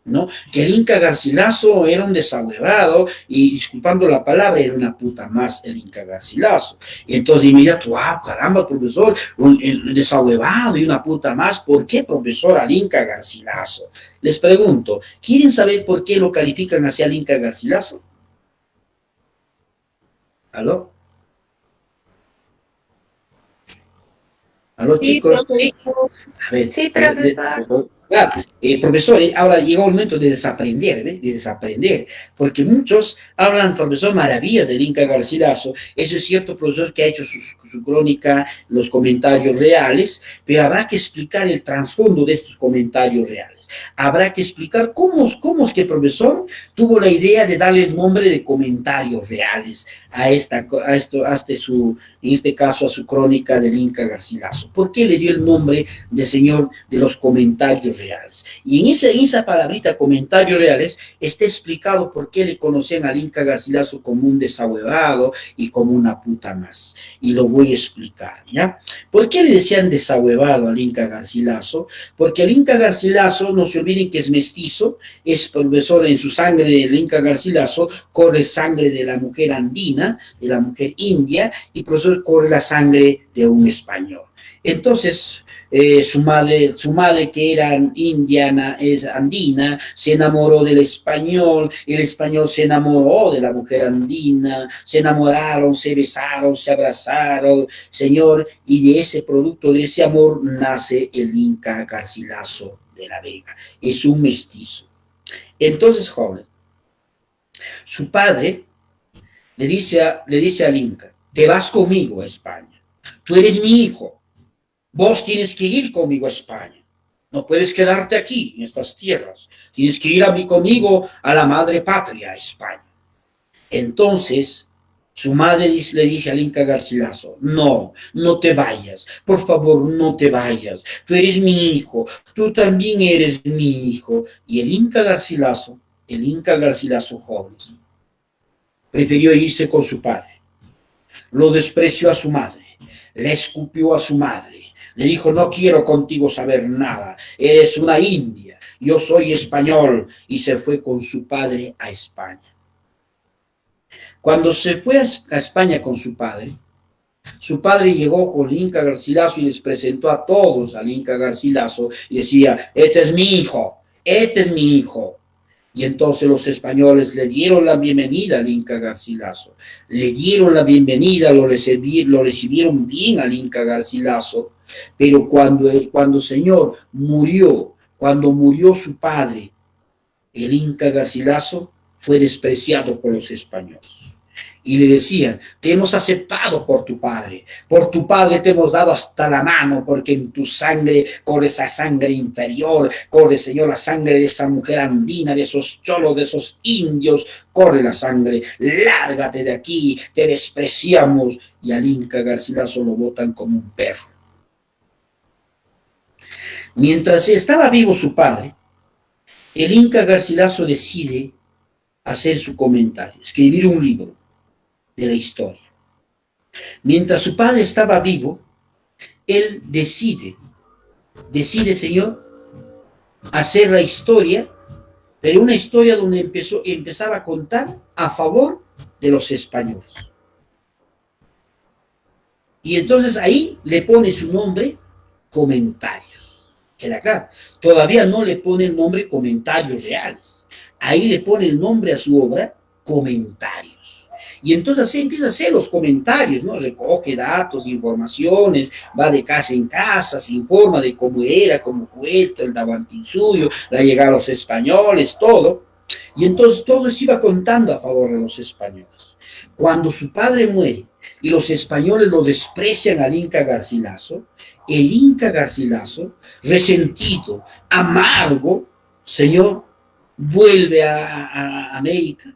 ¿no? Que el Inca Garcilaso era un desahuevado y, disculpando la palabra, era una puta más el Inca Garcilaso. Y entonces de inmediato, caramba, profesor, el desahuevado y una puta más. ¿Por qué, profesor, al Inca Garcilaso? Les pregunto, ¿quieren saber por qué lo califican hacia el Inca Garcilaso? ¿Aló? ¿Aló, Sí, chicos? profesor. A ver, Sí, profesor. claro, profesor, ahora llegó el momento de desaprender, porque muchos hablan, profesor, maravillas del Inca Garcilaso. Eso es cierto, profesor, que ha hecho su crónica, los comentarios reales, pero habrá que explicar el trasfondo de estos comentarios reales. Habrá que explicar cómo es que el profesor tuvo la idea de darle el nombre de comentarios reales en este caso, a su crónica del Inca Garcilaso. ¿Por qué le dio el nombre de señor de los comentarios reales? Y en esa palabrita comentarios reales está explicado por qué le conocían al Inca Garcilaso como un desahuevado y como una puta más. Y lo voy a explicar, ¿ya? ¿Por qué le decían desahuevado al Inca Garcilaso? Porque el Inca Garcilaso, no se olviden que es mestizo, es profesor en su sangre del Inca Garcilaso, corre sangre de la mujer andina, de la mujer india, y profesor corre la sangre de un español. Entonces, su madre que era indiana, es andina, se enamoró del español, el español se enamoró de la mujer andina, se enamoraron, se besaron, se abrazaron, señor, y de ese producto, de ese amor, nace el Inca Garcilaso de la Vega. Es un mestizo. Entonces, joven, su padre le dice al Inca, te vas conmigo a España, tú eres mi hijo, vos tienes que ir conmigo a España, no puedes quedarte aquí en estas tierras, tienes que ir conmigo a la madre patria, a España. Entonces, su madre le dice al Inca Garcilaso, no te vayas, por favor, no te vayas, tú eres mi hijo, tú también eres mi hijo. Y el Inca Garcilaso joven, prefirió irse con su padre, lo despreció a su madre, le escupió a su madre, le dijo, no quiero contigo saber nada, eres una india, yo soy español, y se fue con su padre a España. Cuando se fue a España con su padre llegó con el Inca Garcilaso y les presentó a todos al Inca Garcilaso y decía, este es mi hijo, este es mi hijo. Y entonces los españoles le dieron la bienvenida al Inca Garcilaso, le dieron la bienvenida, lo recibieron bien al Inca Garcilaso, pero cuando señor murió, cuando murió su padre, el Inca Garcilaso fue despreciado por los españoles. Y le decían, te hemos aceptado por tu padre te hemos dado hasta la mano, porque en tu sangre corre esa sangre inferior, corre, señor, la sangre de esa mujer andina, de esos cholos, de esos indios, corre la sangre, lárgate de aquí, te despreciamos. Y al Inca Garcilaso lo botan como un perro. Mientras estaba vivo su padre, el Inca Garcilaso decide hacer su comentario, escribir un libro de la historia. Mientras su padre estaba vivo, él decide, señor, hacer la historia, pero una historia donde empezaba a contar a favor de los españoles. Y entonces ahí le pone su nombre, Comentarios. Queda claro, todavía no le pone el nombre Comentarios Reales. Ahí le pone el nombre a su obra, Comentarios. Y entonces así empieza a hacer los comentarios, ¿no? Recoge datos, informaciones, va de casa en casa, se informa de cómo era, cómo fue esto, el Tahuantinsuyo, la llegada de los españoles, todo. Y entonces todo se iba contando a favor de los españoles. Cuando su padre muere y los españoles lo desprecian al Inca Garcilaso, el Inca Garcilaso, resentido, amargo, señor, vuelve a América,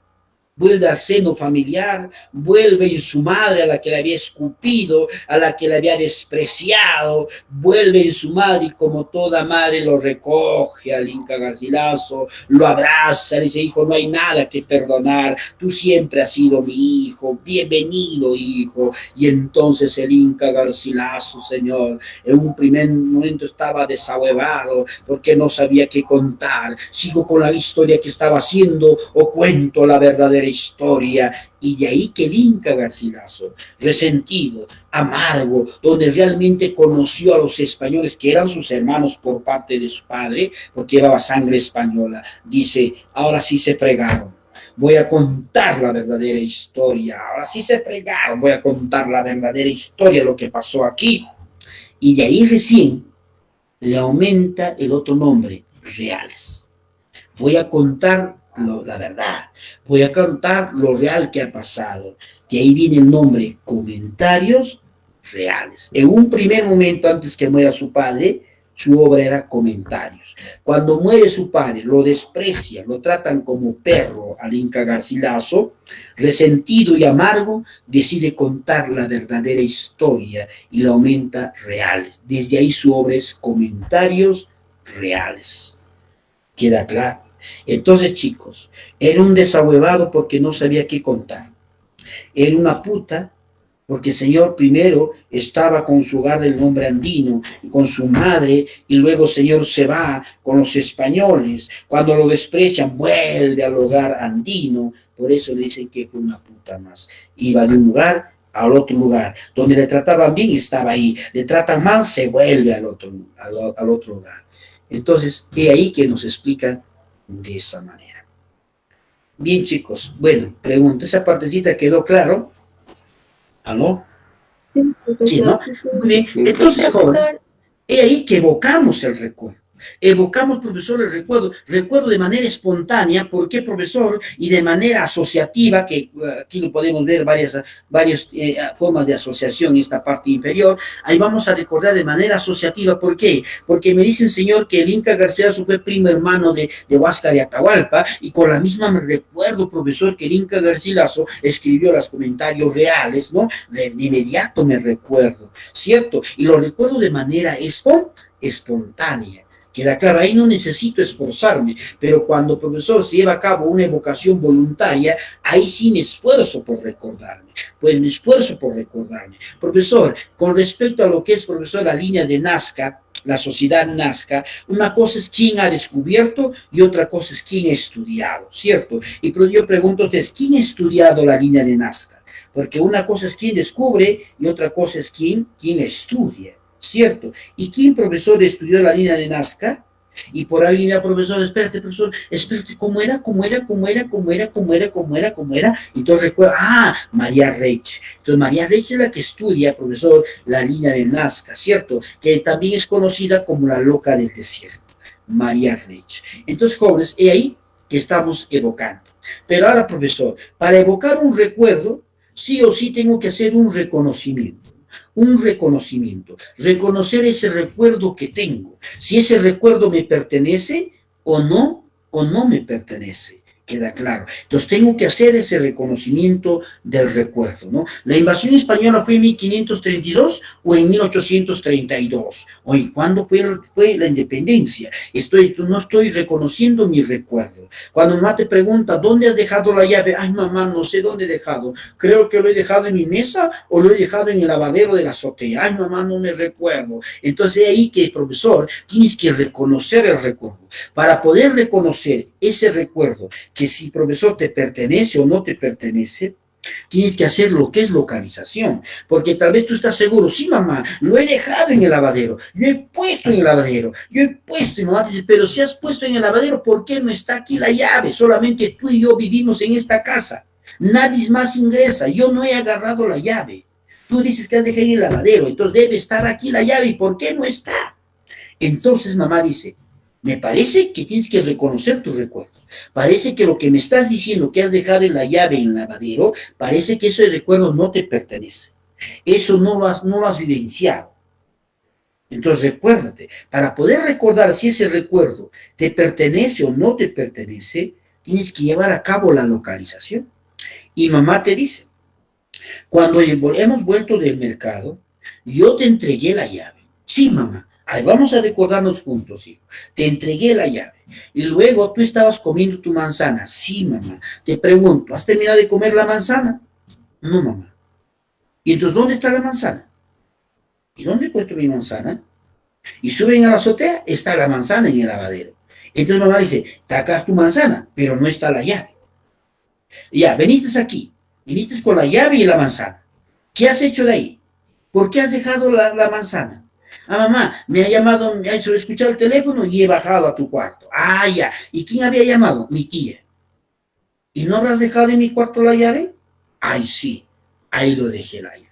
vuelve al seno familiar, vuelve en su madre a la que le había escupido, a la que le había despreciado, vuelve en su madre y como toda madre lo recoge al Inca Garcilaso, lo abraza, le dice, hijo, no hay nada que perdonar, tú siempre has sido mi hijo, bienvenido hijo. Y entonces el Inca Garcilaso, señor, en un primer momento estaba desahuevado porque no sabía qué contar, sigo con la historia que estaba haciendo o cuento la verdadera historia. Y de ahí que el Inca Garcilaso, resentido, amargo, donde realmente conoció a los españoles que eran sus hermanos por parte de su padre, porque llevaba sangre española, dice, ahora sí se fregaron, voy a contar la verdadera historia, ahora sí se fregaron, voy a contar la verdadera historia, lo que pasó aquí. Y de ahí recién le aumenta el otro nombre, Reales. Voy a contar la verdad, voy a contar lo real que ha pasado. De ahí viene el nombre, Comentarios Reales. En un primer momento, antes que muera su padre, Su obra era Comentarios. Cuando muere su padre, lo desprecia, lo tratan como perro al Inca Garcilaso. Resentido y amargo, decide contar la verdadera historia y la aumenta Reales. Desde ahí su obra es Comentarios Reales. ¿Queda claro? Entonces, chicos, era un desahuevado porque no sabía qué contar. Era una puta porque el Señor primero estaba con su hogar del nombre andino, y con su madre, y luego el Señor se va con los españoles. Cuando lo desprecian, vuelve al hogar andino. Por eso le dicen que fue una puta más. Iba de un lugar al otro lugar. Donde le trataban bien, estaba ahí. Le tratan mal, se vuelve al otro lugar. Entonces, es ahí que nos explican de esa manera. Bien, chicos. Bueno, pregunta, ¿esa partecita quedó claro? ¿Aló? Sí, Sí, ¿no? profesor. Sí, Muy bien. Sí, Entonces, jóvenes, profesor, es ahí que evocamos el recuerdo. Evocamos, profesor, el recuerdo de manera espontánea. ¿Por qué, profesor? Y de manera asociativa, que aquí lo podemos ver varias formas de asociación en esta parte inferior. Ahí vamos a recordar de manera asociativa. ¿Por qué? Porque me dice el señor que el Inca Garcilaso fue primo hermano de Huáscar y Atahualpa, y con la misma me recuerdo, profesor, que el Inca Garcilaso escribió los Comentarios Reales, ¿no? De inmediato me recuerdo, ¿cierto? Y lo recuerdo de manera espontánea. Queda claro, ahí no necesito esforzarme, pero cuando, profesor, se lleva a cabo una evocación voluntaria, ahí sí me esfuerzo por recordarme, pues me esfuerzo por recordarme. Profesor, con respecto a lo que es, profesor, la línea de Nazca, la sociedad Nazca, una cosa es quién ha descubierto y otra cosa es quién ha estudiado, ¿cierto? Y yo pregunto a ustedes, ¿quién ha estudiado la línea de Nazca? Porque una cosa es quién descubre y otra cosa es quién estudia. ¿Cierto? ¿Y quién, profesor, estudió la línea de Nazca? Y por ahí línea, profesor, espérate, ¿cómo era? Entonces recuerda, María Reich. Entonces María Reich es la que estudia, profesor, la línea de Nazca, ¿cierto? Que también es conocida como la loca del desierto, María Reich. Entonces, jóvenes, es ahí que estamos evocando. Pero ahora, profesor, para evocar un recuerdo, sí o sí tengo que hacer un reconocimiento. Reconocer ese recuerdo que tengo, si ese recuerdo me pertenece o no me pertenece. Queda claro. Entonces tengo que hacer ese reconocimiento del recuerdo, ¿no? ¿La invasión española fue en 1532 o en 1832? Oye, ¿cuándo fue la independencia? No estoy reconociendo mi recuerdo. Cuando mamá te pregunta, ¿dónde has dejado la llave? Ay, mamá, no sé dónde he dejado. Creo que lo he dejado en mi mesa o lo he dejado en el lavadero de la azotea. Ay, mamá, no me recuerdo. Entonces ahí que, profesor, tienes que reconocer el recuerdo. Para poder reconocer ese recuerdo, que si, profesor, te pertenece o no te pertenece, tienes que hacer lo que es localización, porque tal vez tú estás seguro, sí, mamá, lo he dejado en el lavadero, yo he puesto en el lavadero, y mamá dice, pero si has puesto en el lavadero, ¿por qué no está aquí la llave? Solamente tú y yo vivimos en esta casa, nadie más ingresa, yo no he agarrado la llave, tú dices que has dejado en el lavadero, entonces debe estar aquí la llave, ¿y por qué no está? Entonces mamá dice, me parece que tienes que reconocer tu recuerdo. Parece que lo que me estás diciendo que has dejado en la llave en el lavadero, parece que ese recuerdo no te pertenece. Eso no lo has vivenciado. Entonces recuérdate, para poder recordar si ese recuerdo te pertenece o no te pertenece, tienes que llevar a cabo la localización. Y mamá te dice, cuando hemos vuelto del mercado, yo te entregué la llave. Sí, mamá. Ahí vamos a recordarnos juntos, hijo. Te entregué la llave. Y luego tú estabas comiendo tu manzana. Sí, mamá. Te pregunto, ¿has terminado de comer la manzana? No, mamá. ¿Y entonces dónde está la manzana? ¿Y dónde he puesto mi manzana? Y suben a la azotea, está la manzana en el lavadero. Entonces mamá dice, sacas tu manzana, pero no está la llave. Ya, veniste aquí. Viniste con la llave y la manzana. ¿Qué has hecho de ahí? ¿Por qué has dejado la manzana? Mamá, me ha llamado, me ha hecho escuchar el teléfono y he bajado a tu cuarto. Ya. ¿Y quién había llamado? Mi tía. ¿Y no habrás dejado en mi cuarto la llave? Ay, sí. Ahí lo dejé la llave.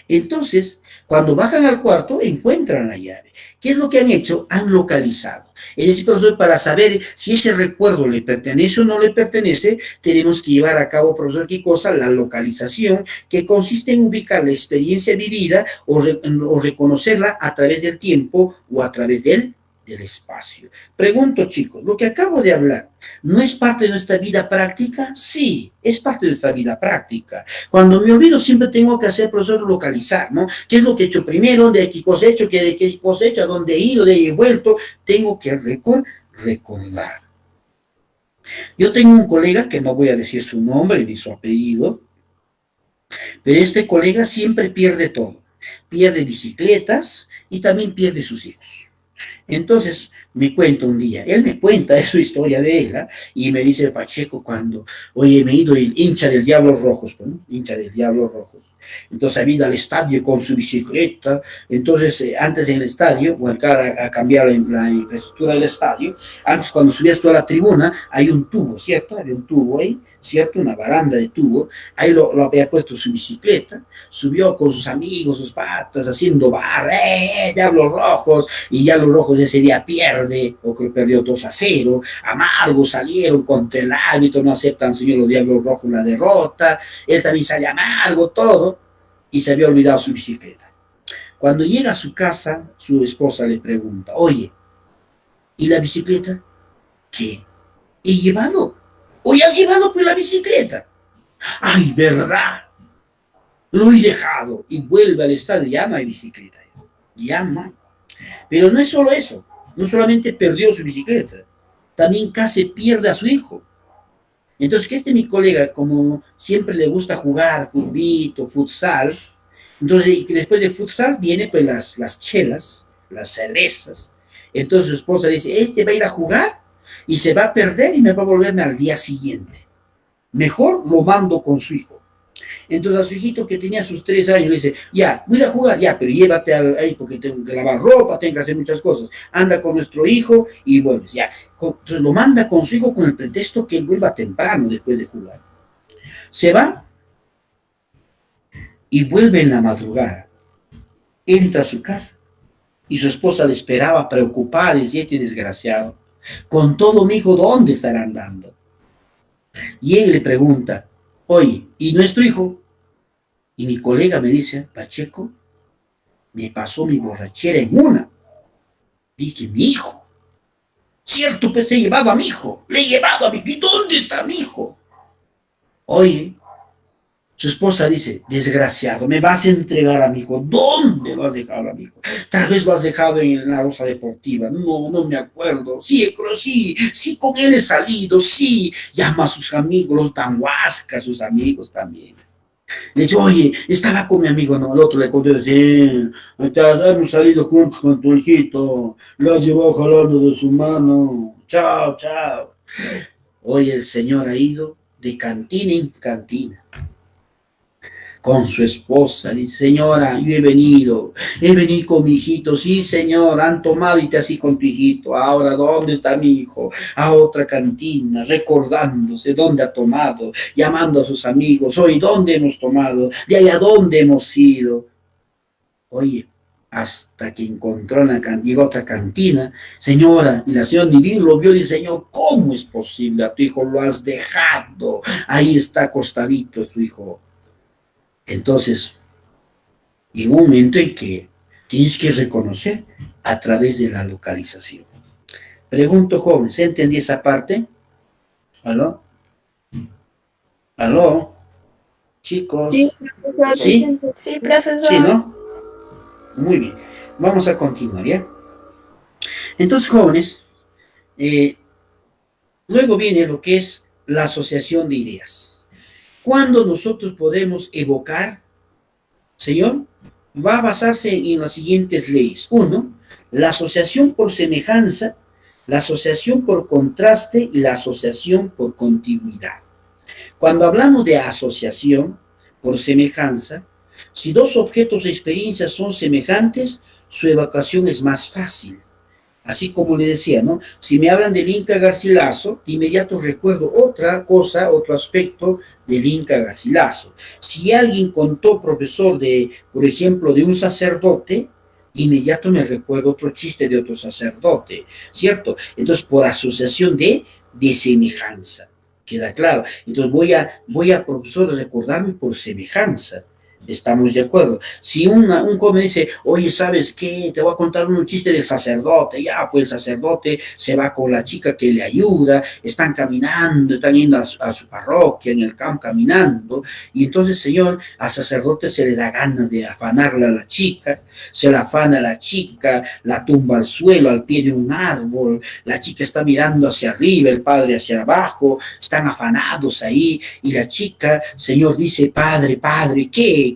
Entonces, cuando bajan al cuarto, encuentran la llave. ¿Qué es lo que han hecho? Han localizado. Es decir, profesor, para saber si ese recuerdo le pertenece o no le pertenece, tenemos que llevar a cabo, profesor, ¿qué cosa? La localización, que consiste en ubicar la experiencia vivida o reconocerla a través del tiempo o a través del espacio. Pregunto, chicos, lo que acabo de hablar, ¿no es parte de nuestra vida práctica? Sí, es parte de nuestra vida práctica. Cuando me olvido, siempre tengo que hacer, profesor, localizar, ¿no? ¿Qué es lo que he hecho primero? ¿De qué cosa he hecho? ¿Qué cosa he hecho? ¿A dónde he ido? ¿De dónde he vuelto? Tengo que recordar. Yo tengo un colega, que no voy a decir su nombre ni su apellido, pero este colega siempre pierde todo. Pierde bicicletas y también pierde sus hijos. Entonces me cuenta un día, él me cuenta su historia de él, ¿eh? Y me dice Pacheco cuando, oye, me he ido el hincha del Diablos Rojos, ¿no? Hincha del Diablos Rojos. Entonces había ido al estadio con su bicicleta, entonces antes en el estadio, o a cambiar la infraestructura del estadio, antes cuando subías tú a la tribuna, hay un tubo, ¿cierto? Había un tubo ahí, ¿cierto? Una baranda de tubo, ahí lo había puesto su bicicleta, subió con sus amigos, sus patas, haciendo barra, Diablos Rojos, y Diablos Rojos ese día pierde, o que perdió 2-0, amargos salieron contra el árbitro, no aceptan, señor, los Diablos Rojos la derrota, él también sale amargo, todo, y se había olvidado su bicicleta. Cuando llega a su casa, su esposa le pregunta, oye, ¿y la bicicleta? ¿Qué? ¿He llevado? ¿Hoy has llevado pues la bicicleta? ¡Ay, verdad! Lo he dejado. Y vuelve al estadio, ya no hay bicicleta. Ya no hay. Pero no es solo eso. No solamente perdió su bicicleta, también casi pierde a su hijo. Entonces, que mi colega, como siempre le gusta jugar, futbito, futsal, entonces después de futsal viene pues las chelas, las cervezas. Entonces su esposa dice, este va a ir a jugar y se va a perder y me va a volverme al día siguiente. Mejor lo mando con su hijo. Entonces a su hijito que tenía sus 3 años le dice, ya, voy a ir a jugar, ya, pero llévate ahí porque tengo que lavar ropa, tengo que hacer muchas cosas. Anda con nuestro hijo y vuelves, ya. Entonces lo manda con su hijo con el pretexto que él vuelva temprano después de jugar. Se va y vuelve en la madrugada. Entra a su casa y su esposa le esperaba preocupada, decía, este desgraciado. Con todo, mi hijo, ¿dónde estará andando? Y él le pregunta, oye, ¿y nuestro hijo? Y mi colega me dice, Pacheco, me pasó mi borrachera en una. Dije, mi hijo. Cierto, pues he llevado a mi hijo. Le he llevado a mi hijo. ¿Y dónde está mi hijo? Oye, su esposa dice, desgraciado, me vas a entregar a mi hijo. ¿Dónde lo has dejado a mi hijo? Tal vez lo has dejado en la Rosa Deportiva. No, no me acuerdo. Sí, sí, con él he salido, sí. Llama a sus amigos, los Tanhuascas, sus amigos también. Le dice, oye, estaba con mi amigo, no, el otro le contó, sí, hemos salido juntos con tu hijito, lo has llevado jalando de su mano, chao, chao. Hoy el señor ha ido de cantina en cantina con su esposa, dice, señora, yo he venido con mi hijito, sí señor, han tomado y te así con tu hijito, ahora ¿dónde está mi hijo? A otra cantina, recordándose dónde ha tomado, llamando a sus amigos, hoy ¿dónde hemos tomado? De ahí a dónde hemos ido. Oye, hasta que encontró llegó a otra cantina, señora, y la señora Divino lo vio y dice, señor, ¿cómo es posible? A tu hijo lo has dejado, ahí está acostadito su hijo. Entonces, llega un momento en que tienes que reconocer a través de la localización. Pregunto, jóvenes, ¿se entendió esa parte? ¿Aló? ¿Aló? Chicos. Sí, profesor. ¿Sí? Sí, profesor. Sí, ¿no? Muy bien. Vamos a continuar, ¿ya? Entonces, jóvenes, luego viene lo que es la asociación de ideas. ¿Cuándo nosotros podemos evocar, señor? Va a basarse en las siguientes leyes. 1, la asociación por semejanza, la asociación por contraste y la asociación por contigüidad. Cuando hablamos de asociación por semejanza, si 2 objetos o experiencias son semejantes, su evocación es más fácil. Así como le decía, ¿no? Si me hablan del Inca Garcilaso, de inmediato recuerdo otra cosa, otro aspecto del Inca Garcilaso. Si alguien contó, profesor, por ejemplo, de un sacerdote, de inmediato me recuerdo otro chiste de otro sacerdote, ¿cierto? Entonces, por asociación de semejanza, queda claro. Entonces, profesor, recordarme por semejanza. Estamos de acuerdo. Si un joven dice, oye, ¿sabes qué? Te voy a contar un chiste del sacerdote. Ya, pues el sacerdote se va con la chica que le ayuda, están caminando, están yendo a su parroquia, en el campo caminando. Y entonces, señor, al sacerdote se le da ganas de afanarle a la chica, se la afana a la chica, la tumba al suelo, al pie de un árbol. La chica está mirando hacia arriba, el padre hacia abajo, están afanados ahí. Y la chica, señor, dice, padre, padre, ¿qué?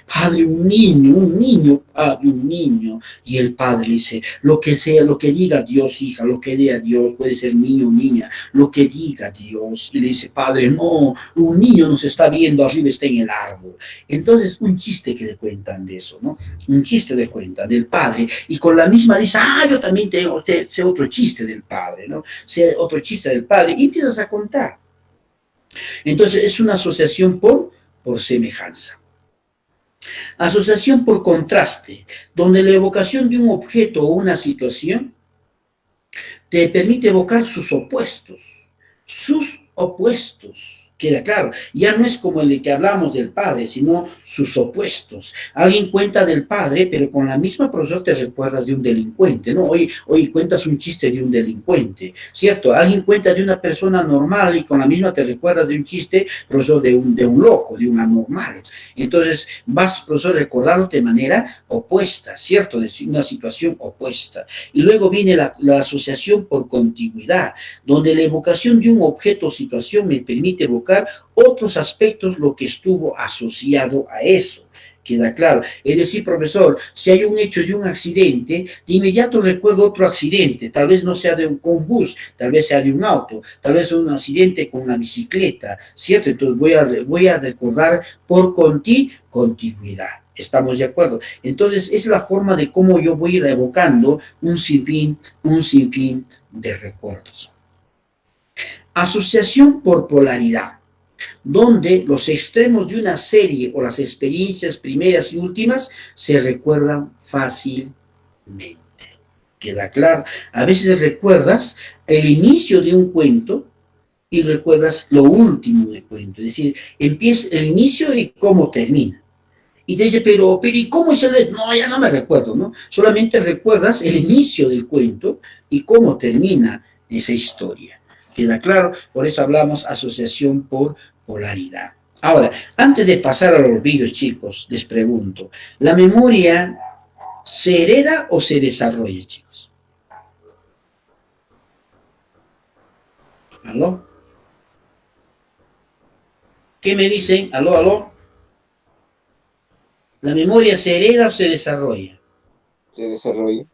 Padre, un niño, padre, un niño. Y el padre dice, lo que sea, lo que diga Dios, hija, lo que diga Dios, puede ser niño o niña, lo que diga Dios. Y le dice, padre, no, un niño nos está viendo, arriba está en el árbol. Entonces, un chiste que le cuentan de eso, ¿no? Un chiste le cuentan del padre, y con la misma dice, yo también sé otro chiste del padre, ¿no? Sé otro chiste del padre, y empiezas a contar. Entonces, es una asociación por semejanza. Asociación por contraste, donde la evocación de un objeto o una situación te permite evocar sus opuestos. Sus opuestos. Queda claro, ya no es como el de que hablamos del padre, sino sus opuestos. Alguien cuenta del padre, pero con la misma profesor te recuerdas de un delincuente, ¿no? Hoy cuentas un chiste de un delincuente, ¿cierto? Alguien cuenta de una persona normal y con la misma te recuerdas de un chiste, profesor, de un loco, de un anormal. Entonces vas, profesor, recordando de manera opuesta, ¿cierto? De una situación opuesta. Y luego viene la asociación por contigüidad, donde la evocación de un objeto o situación me permite evocar otros aspectos lo que estuvo asociado a eso. Queda claro. Es decir, profesor, si hay un hecho de un accidente, de inmediato recuerdo otro accidente, tal vez no sea con un bus, tal vez sea de un auto, tal vez sea un accidente con una bicicleta, ¿cierto? Entonces voy a recordar por contigüidad. ¿Estamos de acuerdo? Entonces, es la forma de cómo yo voy a ir evocando un sinfín de recuerdos. Asociación por polaridad, donde los extremos de una serie o las experiencias primeras y últimas se recuerdan fácilmente. ¿Queda claro? A veces recuerdas el inicio de un cuento y recuerdas lo último del cuento. Es decir, empieza el inicio y cómo termina. Y te dice, pero ¿y cómo es el...? No, ya no me recuerdo, ¿no? Solamente recuerdas el inicio del cuento y cómo termina esa historia. ¿Queda claro? Por eso hablamos asociación por polaridad. Ahora, antes de pasar al olvido, chicos, les pregunto, ¿la memoria se hereda o se desarrolla, chicos? ¿Aló? ¿Qué me dicen? ¿Aló? ¿La memoria se hereda o se desarrolla? Se desarrolla.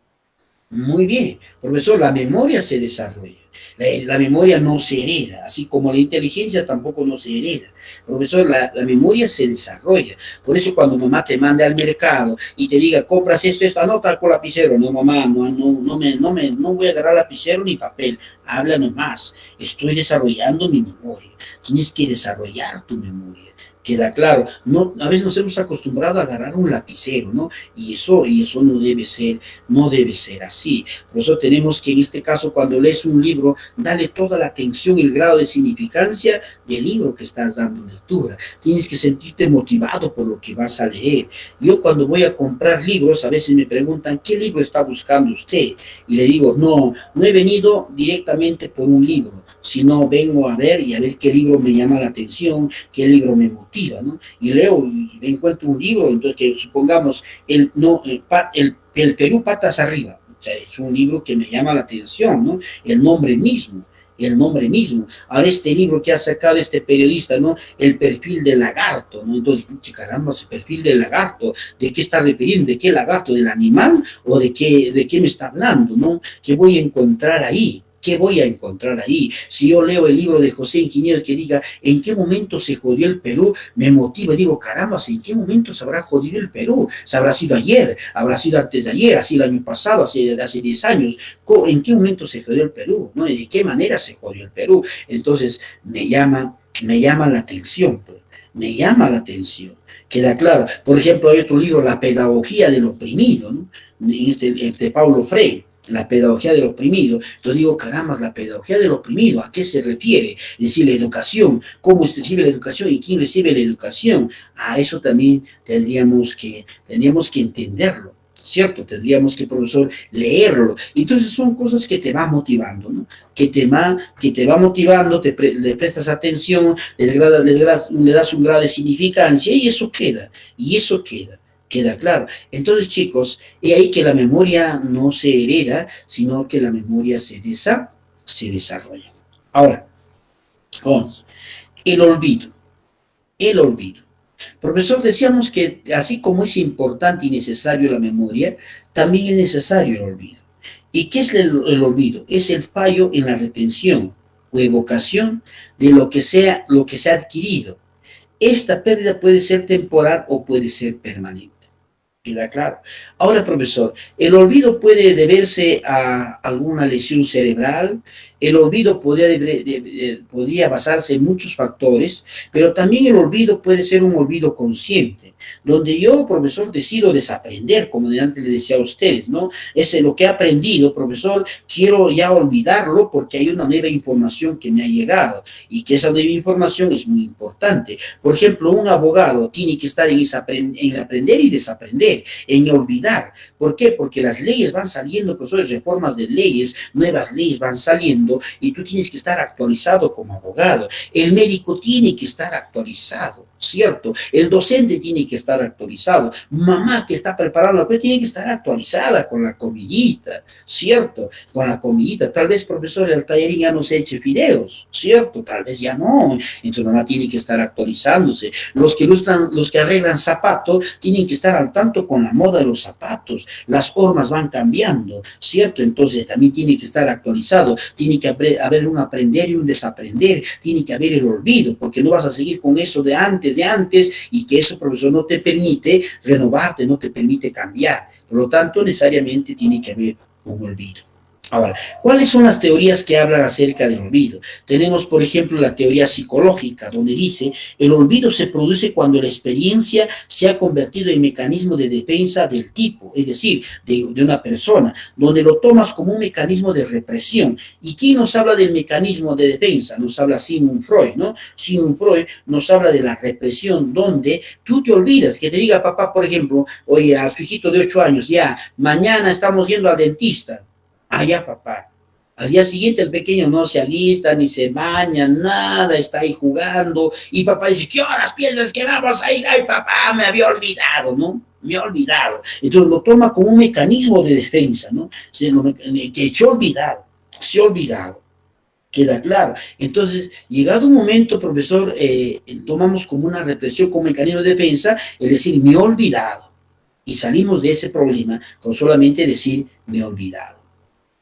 Muy bien, profesor, la memoria se desarrolla. La memoria no se hereda, así como la inteligencia tampoco no se hereda. Profesor, la memoria se desarrolla. Por eso cuando mamá te mande al mercado y te diga, compras esto, anota con lapicero. No, mamá, no voy a agarrar lapicero ni papel. Habla nomás. Estoy desarrollando mi memoria. Tienes que desarrollar tu memoria. Queda claro, no, a veces nos hemos acostumbrado a agarrar un lapicero, ¿no? Y eso no debe ser así. Por eso tenemos que en este caso, cuando lees un libro, dale toda la atención y el grado de significancia del libro que estás dando lectura. Tienes que sentirte motivado por lo que vas a leer. Yo cuando voy a comprar libros, a veces me preguntan, ¿qué libro está buscando usted? Y le digo, no he venido directamente por un libro, sino vengo a ver qué libro me llama la atención, qué libro me motiva, ¿no? Y leo y me encuentro un libro, entonces que supongamos el Perú patas arriba, o sea, es un libro que me llama la atención, ¿no? El nombre mismo. Ahora este libro que ha sacado este periodista, ¿no? El perfil del lagarto, ¿no? Entonces, caramba, ese perfil del lagarto, ¿de qué está refiriendo? ¿De qué lagarto? ¿Del animal? ¿O de qué me está hablando, no? ¿Qué voy a encontrar ahí? ¿Qué voy a encontrar ahí? Si yo leo el libro de José Ingeniero que diga en qué momento se jodió el Perú, me motiva y digo, caramba, ¿en qué momento se habrá jodido el Perú? ¿Se habrá sido ayer? ¿Habrá sido antes de ayer? ¿Así el año pasado? ¿Hace 10 años? ¿En qué momento se jodió el Perú? ¿No? ¿De qué manera se jodió el Perú? Entonces me llama la atención, pues. Me llama la atención. Queda claro. Por ejemplo, hay otro libro, La pedagogía del oprimido, ¿no? De Paulo Freire, la pedagogía del oprimido. Entonces digo, caramba, la pedagogía del oprimido, ¿a qué se refiere? Es decir, la educación, cómo se recibe la educación y quién recibe la educación. A eso también tendríamos que entenderlo, ¿cierto? Tendríamos que, profesor, leerlo. Entonces son cosas que te van motivando, ¿no? Que te va motivando, le prestas atención, le das un grado de significancia y eso queda claro. Entonces, chicos, y ahí que la memoria no se hereda, sino que la memoria se desarrolla. Ahora, vamos, el olvido. Profesor, decíamos que así como es importante y necesario la memoria, también es necesario el olvido. ¿Y qué es el olvido? Es el fallo en la retención o evocación de lo que se ha adquirido. Esta pérdida puede ser temporal o puede ser permanente. ¿Queda claro? Ahora, profesor, el olvido puede deberse a alguna lesión cerebral, el olvido podría basarse en muchos factores, pero también el olvido puede ser un olvido consciente, donde yo, profesor, decido desaprender, como antes le decía a ustedes, ¿no? Es lo que he aprendido, profesor, quiero ya olvidarlo porque hay una nueva información que me ha llegado y que esa nueva información es muy importante. Por ejemplo, un abogado tiene que estar en aprender y desaprender, en olvidar. ¿Por qué? Porque las leyes van saliendo, profesores, reformas de leyes, nuevas leyes van saliendo y tú tienes que estar actualizado como abogado. El médico tiene que estar actualizado, ¿cierto? El docente tiene que estar actualizado. Mamá que está preparando la cosa tiene que estar actualizada con la comidita, ¿cierto? Con la comidita. Tal vez, profesor, el tallerín ya no se eche fideos, ¿cierto? Tal vez ya no. Entonces mamá tiene que estar actualizándose. Los que arreglan zapatos tienen que estar al tanto con la moda de los zapatos. Las hormas van cambiando, ¿cierto? Entonces también tiene que estar actualizado. Tiene que haber un aprender y un desaprender. Tiene que haber el olvido, porque no vas a seguir con eso de antes, y que eso, profesor, no te permite renovarte, no te permite cambiar. Por lo tanto, necesariamente tiene que haber un olvido. Ahora, ¿cuáles son las teorías que hablan acerca del olvido? Tenemos, por ejemplo, la teoría psicológica, donde dice, el olvido se produce cuando la experiencia se ha convertido en mecanismo de defensa del tipo, es decir, de una persona, donde lo tomas como un mecanismo de represión. ¿Y quién nos habla del mecanismo de defensa? Nos habla Sigmund Freud, ¿no? Sigmund Freud nos habla de la represión, donde tú te olvidas, que te diga papá, por ejemplo, oye, a su hijito de 8 años, ya, mañana estamos yendo al dentista. Ya, papá. Al día siguiente el pequeño no se alista, ni se baña, nada, está ahí jugando. Y papá dice, ¿qué horas piensas que vamos a ir? Ay, papá, me había olvidado, ¿no? Me ha olvidado. Entonces lo toma como un mecanismo de defensa, ¿no? Que se ha olvidado. Queda claro. Entonces, llegado un momento, profesor, tomamos como una represión, como mecanismo de defensa, es decir, me he olvidado. Y salimos de ese problema con solamente decir, me he olvidado.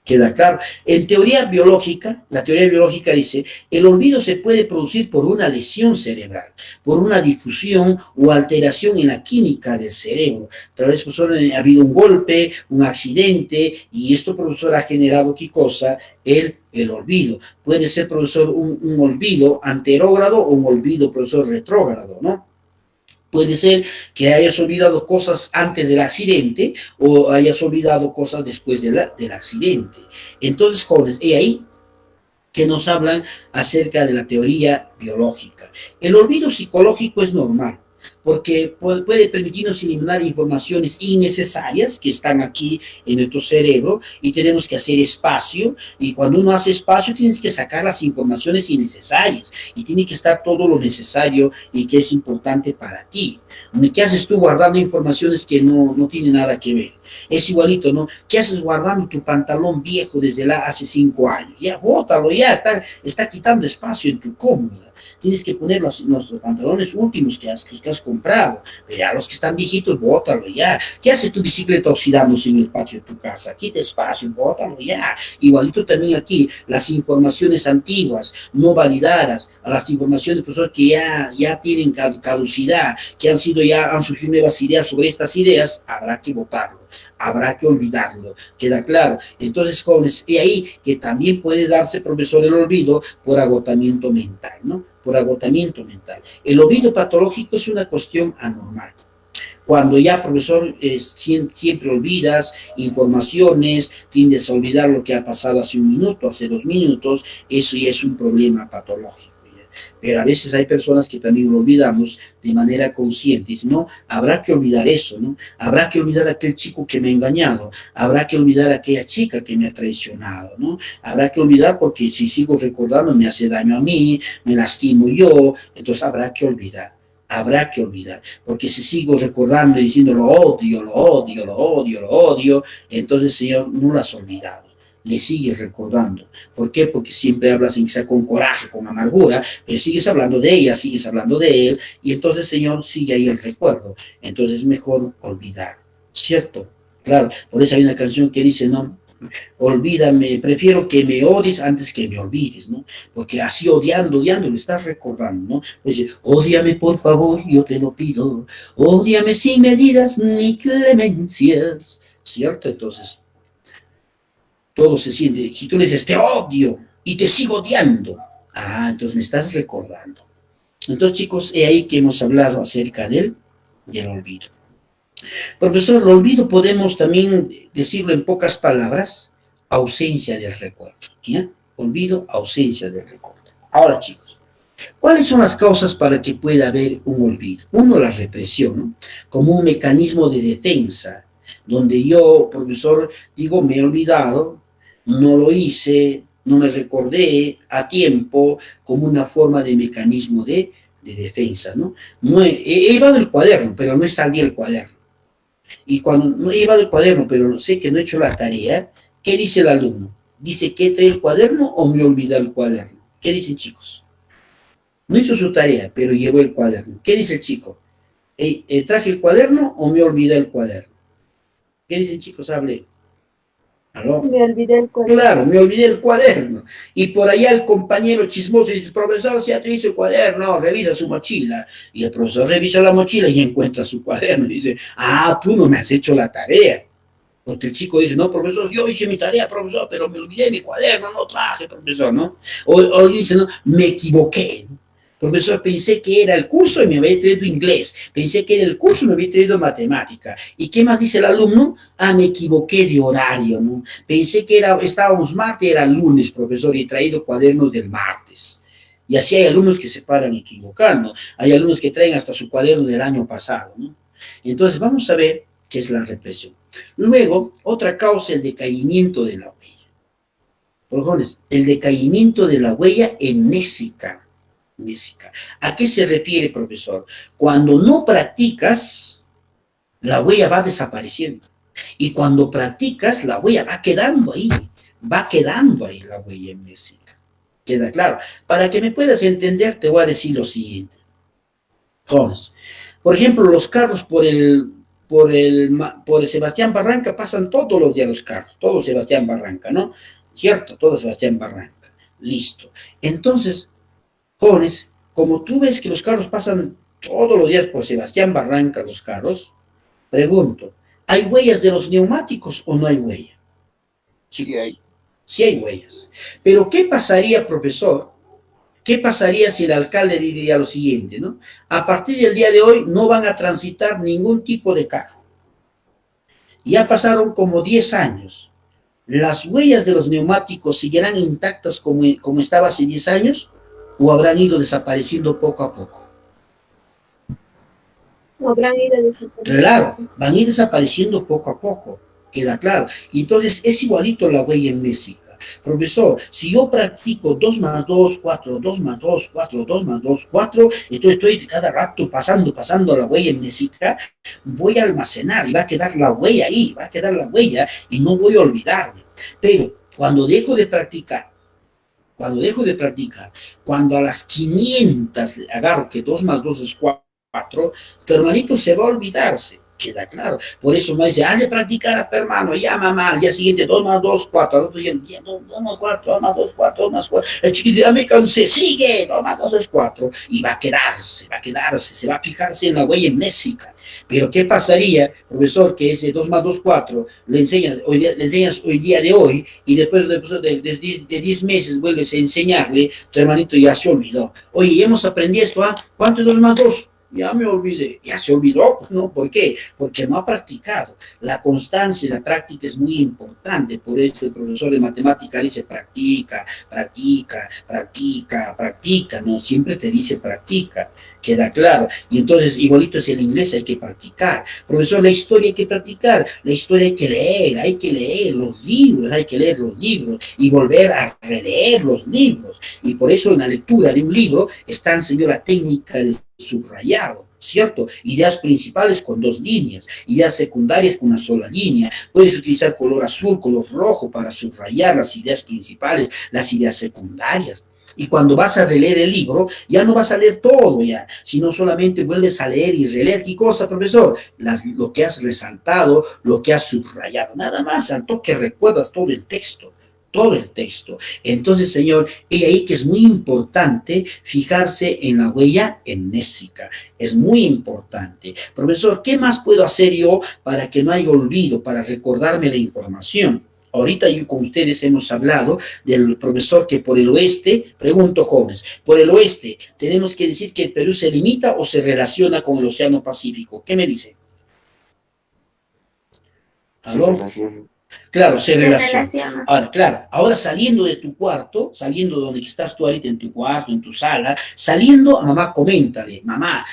Queda claro. En teoría biológica, la teoría biológica dice, el olvido se puede producir por una lesión cerebral, por una difusión o alteración en la química del cerebro. Tal vez, profesor, ha habido un golpe, un accidente, y esto, profesor, ha generado, ¿qué cosa? El olvido. Puede ser, profesor, un olvido anterógrado o un olvido, profesor, retrógrado, ¿no? Puede ser que hayas olvidado cosas antes del accidente o hayas olvidado cosas después del accidente. Entonces, jóvenes, y ahí que nos hablan acerca de la teoría biológica. El olvido psicológico es normal, porque puede permitirnos eliminar informaciones innecesarias que están aquí en nuestro cerebro y tenemos que hacer espacio, y cuando uno hace espacio tienes que sacar las informaciones innecesarias y tiene que estar todo lo necesario y que es importante para ti. ¿Qué haces tú guardando informaciones que no tienen nada que ver? Es igualito, ¿no? ¿Qué haces guardando tu pantalón viejo desde hace 5 años? Ya, bótalo, ya está quitando espacio en tu cómoda. tienes que poner los pantalones últimos que has comprado, pero ya los que están viejitos, bótalo ya. ¿Qué hace tu bicicleta oxidándose en el patio de tu casa? Quita espacio, bótalo ya. Igualito también aquí, las informaciones antiguas, no validadas, a las informaciones, profesor, que ya tienen caducidad, que han surgido nuevas ideas sobre estas ideas, habrá que votarlo, habrá que olvidarlo, queda claro. Entonces, jóvenes, y ahí que también puede darse, profesor, el olvido por agotamiento mental, ¿no? Por agotamiento mental. El olvido patológico es una cuestión anormal. Cuando ya, profesor, siempre olvidas informaciones, tiendes a olvidar lo que ha pasado hace un minuto, hace 2 minutos, eso ya es un problema patológico. Pero a veces hay personas que también lo olvidamos de manera consciente. Dicen, no, habrá que olvidar eso, ¿no? Habrá que olvidar a aquel chico que me ha engañado, habrá que olvidar a aquella chica que me ha traicionado, ¿no? Habrá que olvidar porque si sigo recordando me hace daño a mí, me lastimo yo, entonces habrá que olvidar. Habrá que olvidar, porque si sigo recordando y diciendo lo odio, lo odio, lo odio, lo odio, entonces, Señor, no lo has olvidado, le sigues recordando. ¿Por qué? Porque siempre hablas en que sea con coraje, con amargura, pero sigues hablando de ella, sigues hablando de él, y entonces, Señor, sigue ahí el recuerdo. Entonces es mejor olvidar, ¿cierto? Claro, por eso hay una canción que dice, no, olvídame, prefiero que me odies antes que me olvides, ¿no? Porque así odiando, lo estás recordando, ¿no? Pues, ódiame por favor, yo te lo pido, ódiame sin medidas ni clemencias, ¿cierto? Entonces, todo se siente, si tú le dices, te odio y te sigo odiando, entonces me estás recordando. Entonces, chicos, he ahí que hemos hablado acerca del olvido. Profesor, el olvido podemos también decirlo en pocas palabras, ausencia del recuerdo, ¿ya? Olvido, ausencia del recuerdo. Ahora, chicos, ¿cuáles son las causas para que pueda haber un olvido? Uno, la represión, ¿no? Como un mecanismo de defensa, donde yo, profesor, digo, me he olvidado, no lo hice, no me recordé a tiempo, como una forma de mecanismo de defensa, ¿no? No he llevado el cuaderno, pero no está al día el cuaderno. Y cuando no he llevado el cuaderno, pero sé que no he hecho la tarea, ¿qué dice el alumno? ¿Dice que trae el cuaderno o me olvida el cuaderno? ¿Qué dicen, chicos? No hizo su tarea, pero llevó el cuaderno. ¿Qué dice el chico? ¿Traje el cuaderno o me olvidé el cuaderno? ¿Qué dicen, chicos? Hable. ¿Aló? Me olvidé el cuaderno. Claro, me olvidé el cuaderno. Y por allá el compañero chismoso dice, profesor, ya te hizo el cuaderno, revisa su mochila. Y el profesor revisa la mochila y encuentra su cuaderno. Y dice, tú no me has hecho la tarea. Porque el chico dice, no, profesor, yo hice mi tarea, profesor, pero me olvidé mi cuaderno, no traje, profesor, ¿no? O dice, no, me equivoqué. Profesor, pensé que era el curso y me había traído inglés. Pensé que era el curso y me había traído matemática. ¿Y qué más dice el alumno? Me equivoqué de horario, ¿no? Pensé que estábamos martes, era lunes, profesor, y he traído cuadernos del martes. Y así hay alumnos que se paran equivocando. Hay alumnos que traen hasta su cuaderno del año pasado, ¿no? Entonces, vamos a ver qué es la represión. Luego, otra causa, el decaimiento de la huella. Por jóvenes, el decaimiento de la huella mnésica. ¿A qué se refiere, profesor? Cuando no practicas, la huella va desapareciendo. Y cuando practicas, la huella va quedando ahí la huella mnésica. ¿Queda claro? Para que me puedas entender, te voy a decir lo siguiente. Jóvenes, por ejemplo, los carros por el Sebastián Barranca pasan todos los días los carros, todo Sebastián Barranca, ¿no? ¿Cierto? Todo Sebastián Barranca. Listo. Entonces, jóvenes, como tú ves que los carros pasan todos los días por Sebastián Barranca, los carros, pregunto, ¿hay huellas de los neumáticos o no hay huella? Sí hay. Sí hay huellas. Pero ¿qué pasaría, profesor? ¿Qué pasaría si el alcalde diría lo siguiente, ¿no? A partir del día de hoy no van a transitar ningún tipo de carro. Ya pasaron como 10 años. ¿Las huellas de los neumáticos seguirán intactas como estaba hace 10 años? ¿O habrán ido desapareciendo poco a poco? Habrán ido desapareciendo. Claro, van a ir desapareciendo poco a poco, queda claro. Y entonces es igualito la huella mnésica. Profesor, si yo practico 2 más 2, 4, 2 más 2, 4, 2 más 2, 4, entonces estoy cada rato pasando la huella mnésica, voy a almacenar y va a quedar la huella ahí, va a quedar la huella y no voy a olvidarme. Pero cuando dejo de practicar, Cuando dejo de practicar, cuando a las 500 agarro que 2 más 2 es 4, tu hermanito se va a olvidarse. Queda claro. Por eso me dice, haz de practicar a tu hermano, ya mamá, al día siguiente 2 más 2, 4, al otro día 2 más 4, 2 más 2, 4, 2 más 4, el chiquito ya me cansé, sigue, 2 más 2 es 4, y va a quedarse, se va a fijarse en la huella amnésica. Pero ¿qué pasaría, profesor, que ese 2 más 2, 4, le enseñas hoy día de hoy, y después de 10 meses vuelves a enseñarle, tu hermanito ya se olvidó. Oye, hemos aprendido esto, ¿ah? ¿Cuánto es 2 más 2? Ya me olvidé, ya se olvidó, pues no, ¿por qué? Porque no ha practicado. La constancia y la práctica es muy importante, por eso el profesor de matemática dice practica, practica, practica, practica, no, siempre te dice practica, queda claro. Y entonces, igualito es el inglés, hay que practicar. Profesor, la historia hay que practicar, la historia hay que leer los libros, hay que leer los libros y volver a releer los libros. Y por eso en la lectura de un libro está enseñando la técnica de subrayado, ¿cierto? Ideas principales con 2 líneas, ideas secundarias con una sola línea. Puedes utilizar color azul, color rojo para subrayar las ideas principales, las ideas secundarias. Y cuando vas a releer el libro, ya no vas a leer todo ya, sino solamente vuelves a leer y releer. ¿Qué cosa, profesor? Lo que has resaltado, lo que has subrayado. Nada más, al toque recuerdas todo el texto. Todo el texto. Entonces, señor, es ahí que es muy importante fijarse en la huella amnésica. Es muy importante. Profesor, ¿qué más puedo hacer yo para que no haya olvido, para recordarme la información? Ahorita yo con ustedes hemos hablado del profesor que por el oeste, pregunto jóvenes, por el oeste, tenemos que decir que el Perú se limita o se relaciona con el Océano Pacífico. ¿Qué me dice? ¿Aló? Claro, se relaciona. Ahora, claro, ahora saliendo de tu cuarto, saliendo de donde estás tú ahorita, en tu cuarto, en tu sala, saliendo, a mamá coméntale, mamá,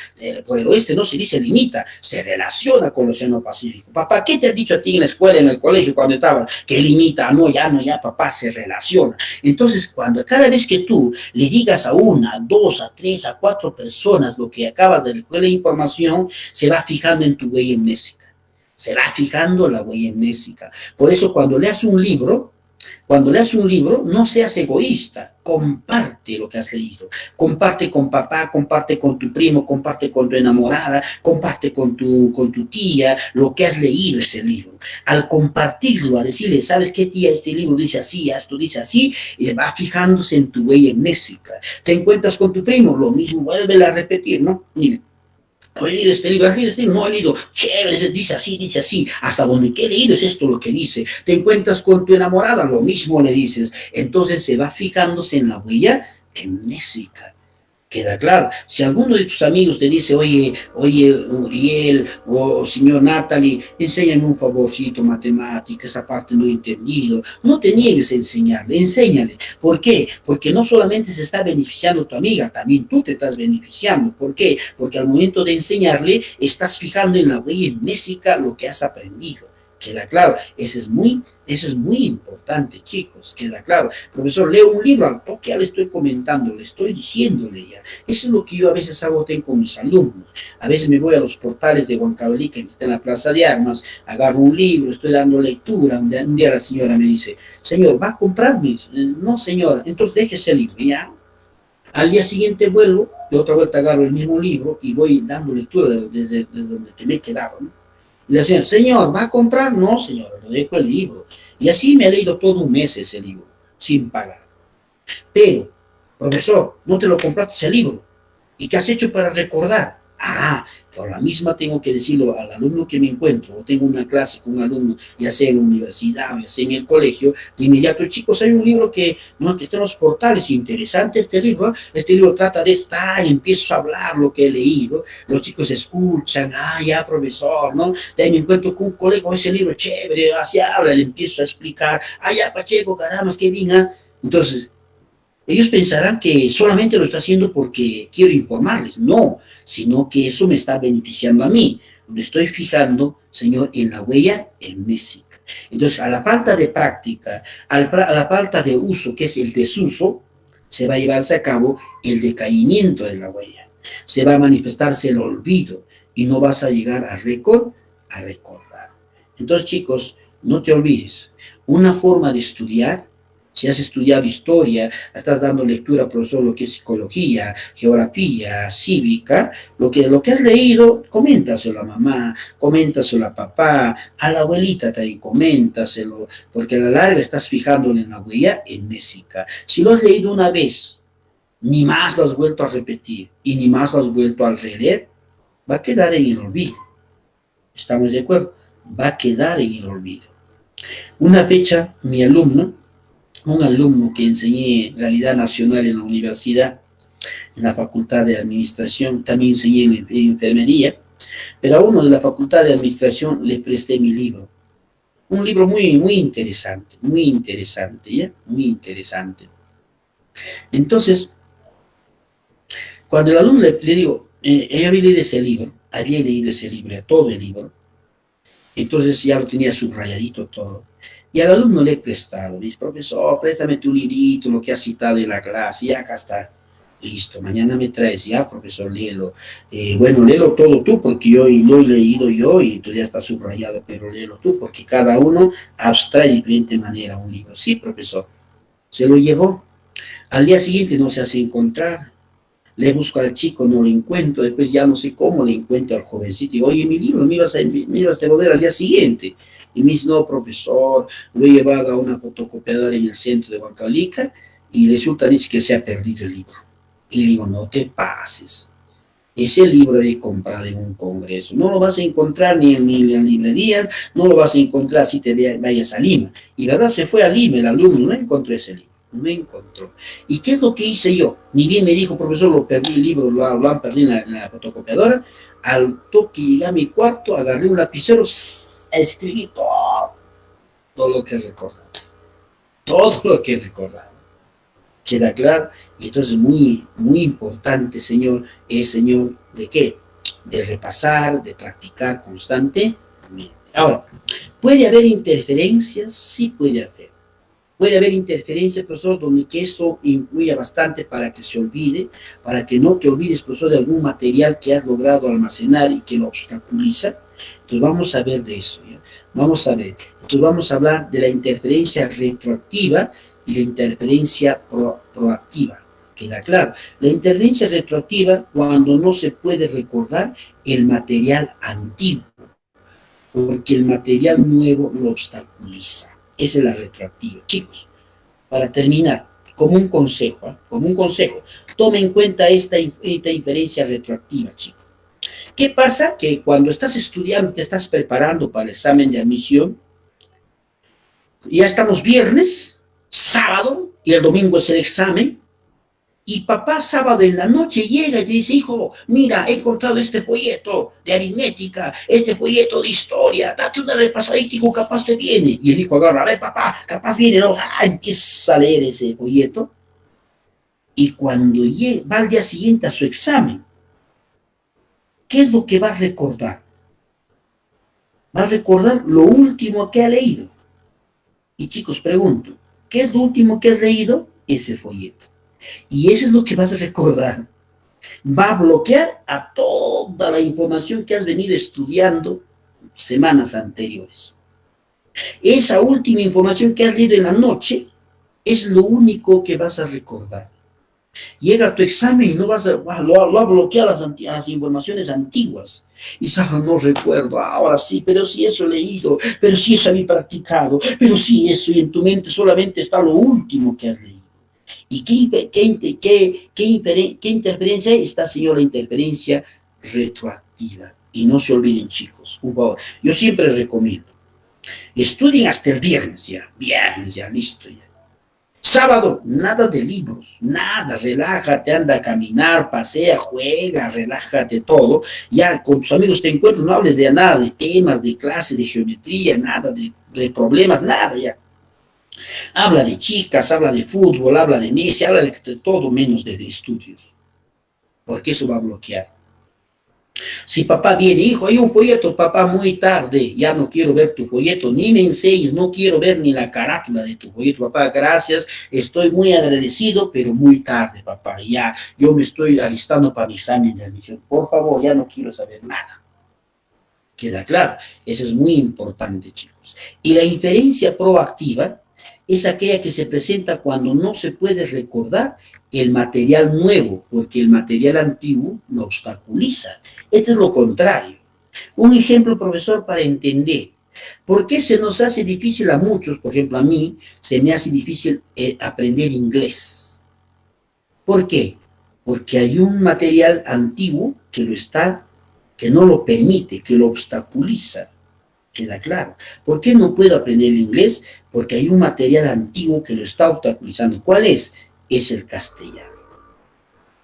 por el oeste no se dice limita, se relaciona con el Océano Pacífico. Papá, ¿qué te han dicho a ti en la escuela, en el colegio, cuando estabas? Que limita, no, ya, papá, se relaciona. Entonces, cada vez que tú le digas a 1, a 2, a 3, a 4 personas lo que acabas de recoger la información, se va fijando en tu huella amnésica. Se va fijando la huella amnésica. Por eso cuando leas un libro, no seas egoísta, comparte lo que has leído, comparte con papá, comparte con tu primo, comparte con tu enamorada, comparte con tu tía, lo que has leído ese libro. Al compartirlo, a decirle, ¿sabes qué, tía? Este libro dice así, esto dice así, y va fijándose en tu huella amnésica. Te encuentras con tu primo, lo mismo, vuelve a repetir, ¿no? Mire, he leído este libro, no he leído, chévere, dice así, hasta donde que he leído es esto lo que dice. Te encuentras con tu enamorada, lo mismo le dices. Entonces se va fijándose en la huella amnésica. Queda claro. Si alguno de tus amigos te dice, oye, Uriel o señor Natalie, enséñame un favorcito matemática, esa parte no he entendido, no te niegues a enséñale. ¿Por qué? Porque no solamente se está beneficiando tu amiga, también tú te estás beneficiando. ¿Por qué? Porque al momento de enseñarle, estás fijando en la huella amnésica lo que has aprendido. Queda claro, eso es muy importante, chicos, queda claro. Profesor, leo un libro, al toque ya le estoy comentando, le estoy diciéndole ya. Eso es lo que yo a veces hago con mis alumnos. A veces me voy a los portales de Huancavelica, que está en la Plaza de Armas, agarro un libro, estoy dando lectura. Un día la señora me dice, señor, ¿va a comprarme? No, señora, entonces déjese el libro, ya. Al día siguiente vuelvo, de otra vuelta agarro el mismo libro y voy dando lectura desde donde me he quedado, ¿no? Y le decían, señor, ¿va a comprar? No, señor, lo dejo el libro. Y así me he leído todo un mes ese libro, sin pagar. Pero, profesor, no te lo compraste ese libro. ¿Y qué has hecho para recordar? Por la misma tengo que decirlo al alumno que me encuentro, o tengo una clase con un alumno, ya sea en la universidad o ya sea en el colegio, de inmediato, chicos, hay un libro que está en los portales, interesante este libro trata de esto, y empiezo a hablar lo que he leído, los chicos escuchan, ya, profesor, ¿no? De ahí me encuentro con un colega, ese libro chévere, así habla, le empiezo a explicar, ya, Pacheco, caramba, qué bien, Entonces, ellos pensarán que solamente lo está haciendo porque quiero informarles. No, sino que eso me está beneficiando a mí. Me estoy fijando, señor, en la huella amnésica. Entonces, a la falta de práctica, a la falta de uso, que es el desuso, se va a llevarse a cabo el decaimiento de la huella. Se va a manifestarse el olvido y no vas a llegar a recordar. Entonces, chicos, no te olvides. Una forma de estudiar Si has estudiado historia, estás dando lectura, profesor, lo que es psicología, geografía, cívica, lo que has leído, coméntaselo a mamá, coméntaselo a papá, a la abuelita también coméntaselo, porque a la larga estás fijándole en la huella amnésica. Si lo has leído una vez, ni más lo has vuelto a repetir y ni más lo has vuelto a releer, va a quedar en el olvido. ¿Estamos de acuerdo? Va a quedar en el olvido. Una fecha, un alumno que enseñé realidad nacional en la universidad, en la facultad de administración, también enseñé en enfermería, pero a uno de la facultad de administración le presté mi libro. Un libro muy interesante, ¿ya? Muy interesante. Entonces, cuando el alumno le digo, ella había leído ese libro, todo el libro, entonces ya lo tenía subrayadito todo. Y al alumno le he prestado, dice, profesor, préstame tu librito, lo que has citado en la clase, y acá está. Listo, mañana me traes, ya, profesor, léelo. Bueno, léelo todo tú, porque yo lo he leído yo, y entonces ya está subrayado, pero léelo tú, porque cada uno abstrae de diferente manera un libro. Sí, profesor, se lo llevó. Al día siguiente no se hace encontrar. Le busco al chico, no lo encuentro, después ya no sé cómo le encuentro al jovencito, y oye, mi libro, me ibas a devolver al día siguiente. Y me dice, no, profesor, lo he llevado a una fotocopiadora en el centro de Huancavelica, y resulta, dice que se ha perdido el libro. Y le digo, no te pases. Ese libro he comprado en un congreso. No lo vas a encontrar ni en las librerías, no lo vas a encontrar si te vayas a Lima. Y la verdad se fue a Lima, el alumno no encontró ese libro. No encontró. ¿Y qué es lo que hice yo? Ni bien me dijo, profesor, lo perdí el libro, lo han perdido en la fotocopiadora. Al toque llegué a mi cuarto, agarré un lapicero, escribí todo lo que recordaba. Todo lo que recordaba. Queda claro. Y entonces muy importante, señor, es, señor, ¿de qué? De repasar, de practicar constantemente. Ahora, ¿puede haber interferencias? Sí puede haber. Puede haber interferencias, profesor, donde que esto influya bastante para que se olvide, para que no te olvides, profesor, de algún material que has logrado almacenar y que lo obstaculiza. Entonces vamos a ver de eso, ¿ya? Vamos a ver. Entonces vamos a hablar de la interferencia retroactiva y la interferencia proactiva. Queda claro. La interferencia retroactiva cuando no se puede recordar el material antiguo, porque el material nuevo lo obstaculiza. Esa es la retroactiva. Chicos, para terminar, como un consejo, tome en cuenta esta inferencia retroactiva, chicos. ¿Qué pasa? Que cuando estás estudiando, te estás preparando para el examen de admisión, ya estamos viernes, sábado, y el domingo es el examen, y papá sábado en la noche llega y te dice, hijo, mira, he encontrado este folleto de aritmética, este folleto de historia, date una repasadita, hijo, capaz te viene. Y el hijo agarra, a ver, papá, capaz viene, no, empieza a leer ese folleto. Y cuando va al día siguiente a su examen, ¿qué es lo que va a recordar? Va a recordar lo último que ha leído. Y chicos, pregunto, ¿qué es lo último que has leído? Ese folleto. Y eso es lo que vas a recordar. Va a bloquear a toda la información que has venido estudiando semanas anteriores. Esa última información que has leído en la noche es lo único que vas a recordar. Llega a tu examen y no vas a, lo ha bloqueado las informaciones antiguas. Y sabes, no recuerdo, ahora sí, pero sí eso he leído, pero sí eso había practicado, pero sí eso, y en tu mente solamente está lo último que has leído. ¿Y qué interferencia está, señor? La interferencia retroactiva. Y no se olviden, chicos, por favor. Yo siempre recomiendo, estudien hasta el viernes, listo, ya. Sábado, nada de libros, nada, relájate, anda a caminar, pasea, juega, relájate todo. Ya con tus amigos te encuentras, no hables de nada, de temas, de clases, de geometría, nada, de problemas, nada, ya. Habla de chicas, habla de fútbol, habla de Messi, habla de todo menos de estudios, porque eso va a bloquear. Si papá viene, hijo, hay un folleto, papá, muy tarde, ya no quiero ver tu folleto, ni me enseñes, no quiero ver ni la carátula de tu folleto, papá, gracias, estoy muy agradecido, pero muy tarde, papá, ya, yo me estoy alistando para mi examen de admisión, por favor, ya no quiero saber nada. ¿Queda claro? Eso es muy importante, chicos. Y la inferencia proactiva es aquella que se presenta cuando no se puede recordar el material nuevo, porque el material antiguo lo obstaculiza. Esto es lo contrario. Un ejemplo, profesor, para entender. ¿Por qué se nos hace difícil a muchos, por ejemplo a mí, se me hace difícil aprender inglés? ¿Por qué? Porque hay un material antiguo que no lo permite, que lo obstaculiza. Queda claro. ¿Por qué no puedo aprender el inglés? Porque hay un material antiguo que lo está obstaculizando. ¿Cuál es? Es el castellano.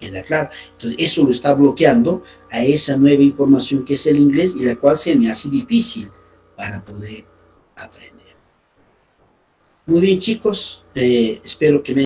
¿Queda claro? Entonces, eso lo está bloqueando a esa nueva información que es el inglés y la cual se me hace difícil para poder aprender. Muy bien, chicos. Espero que me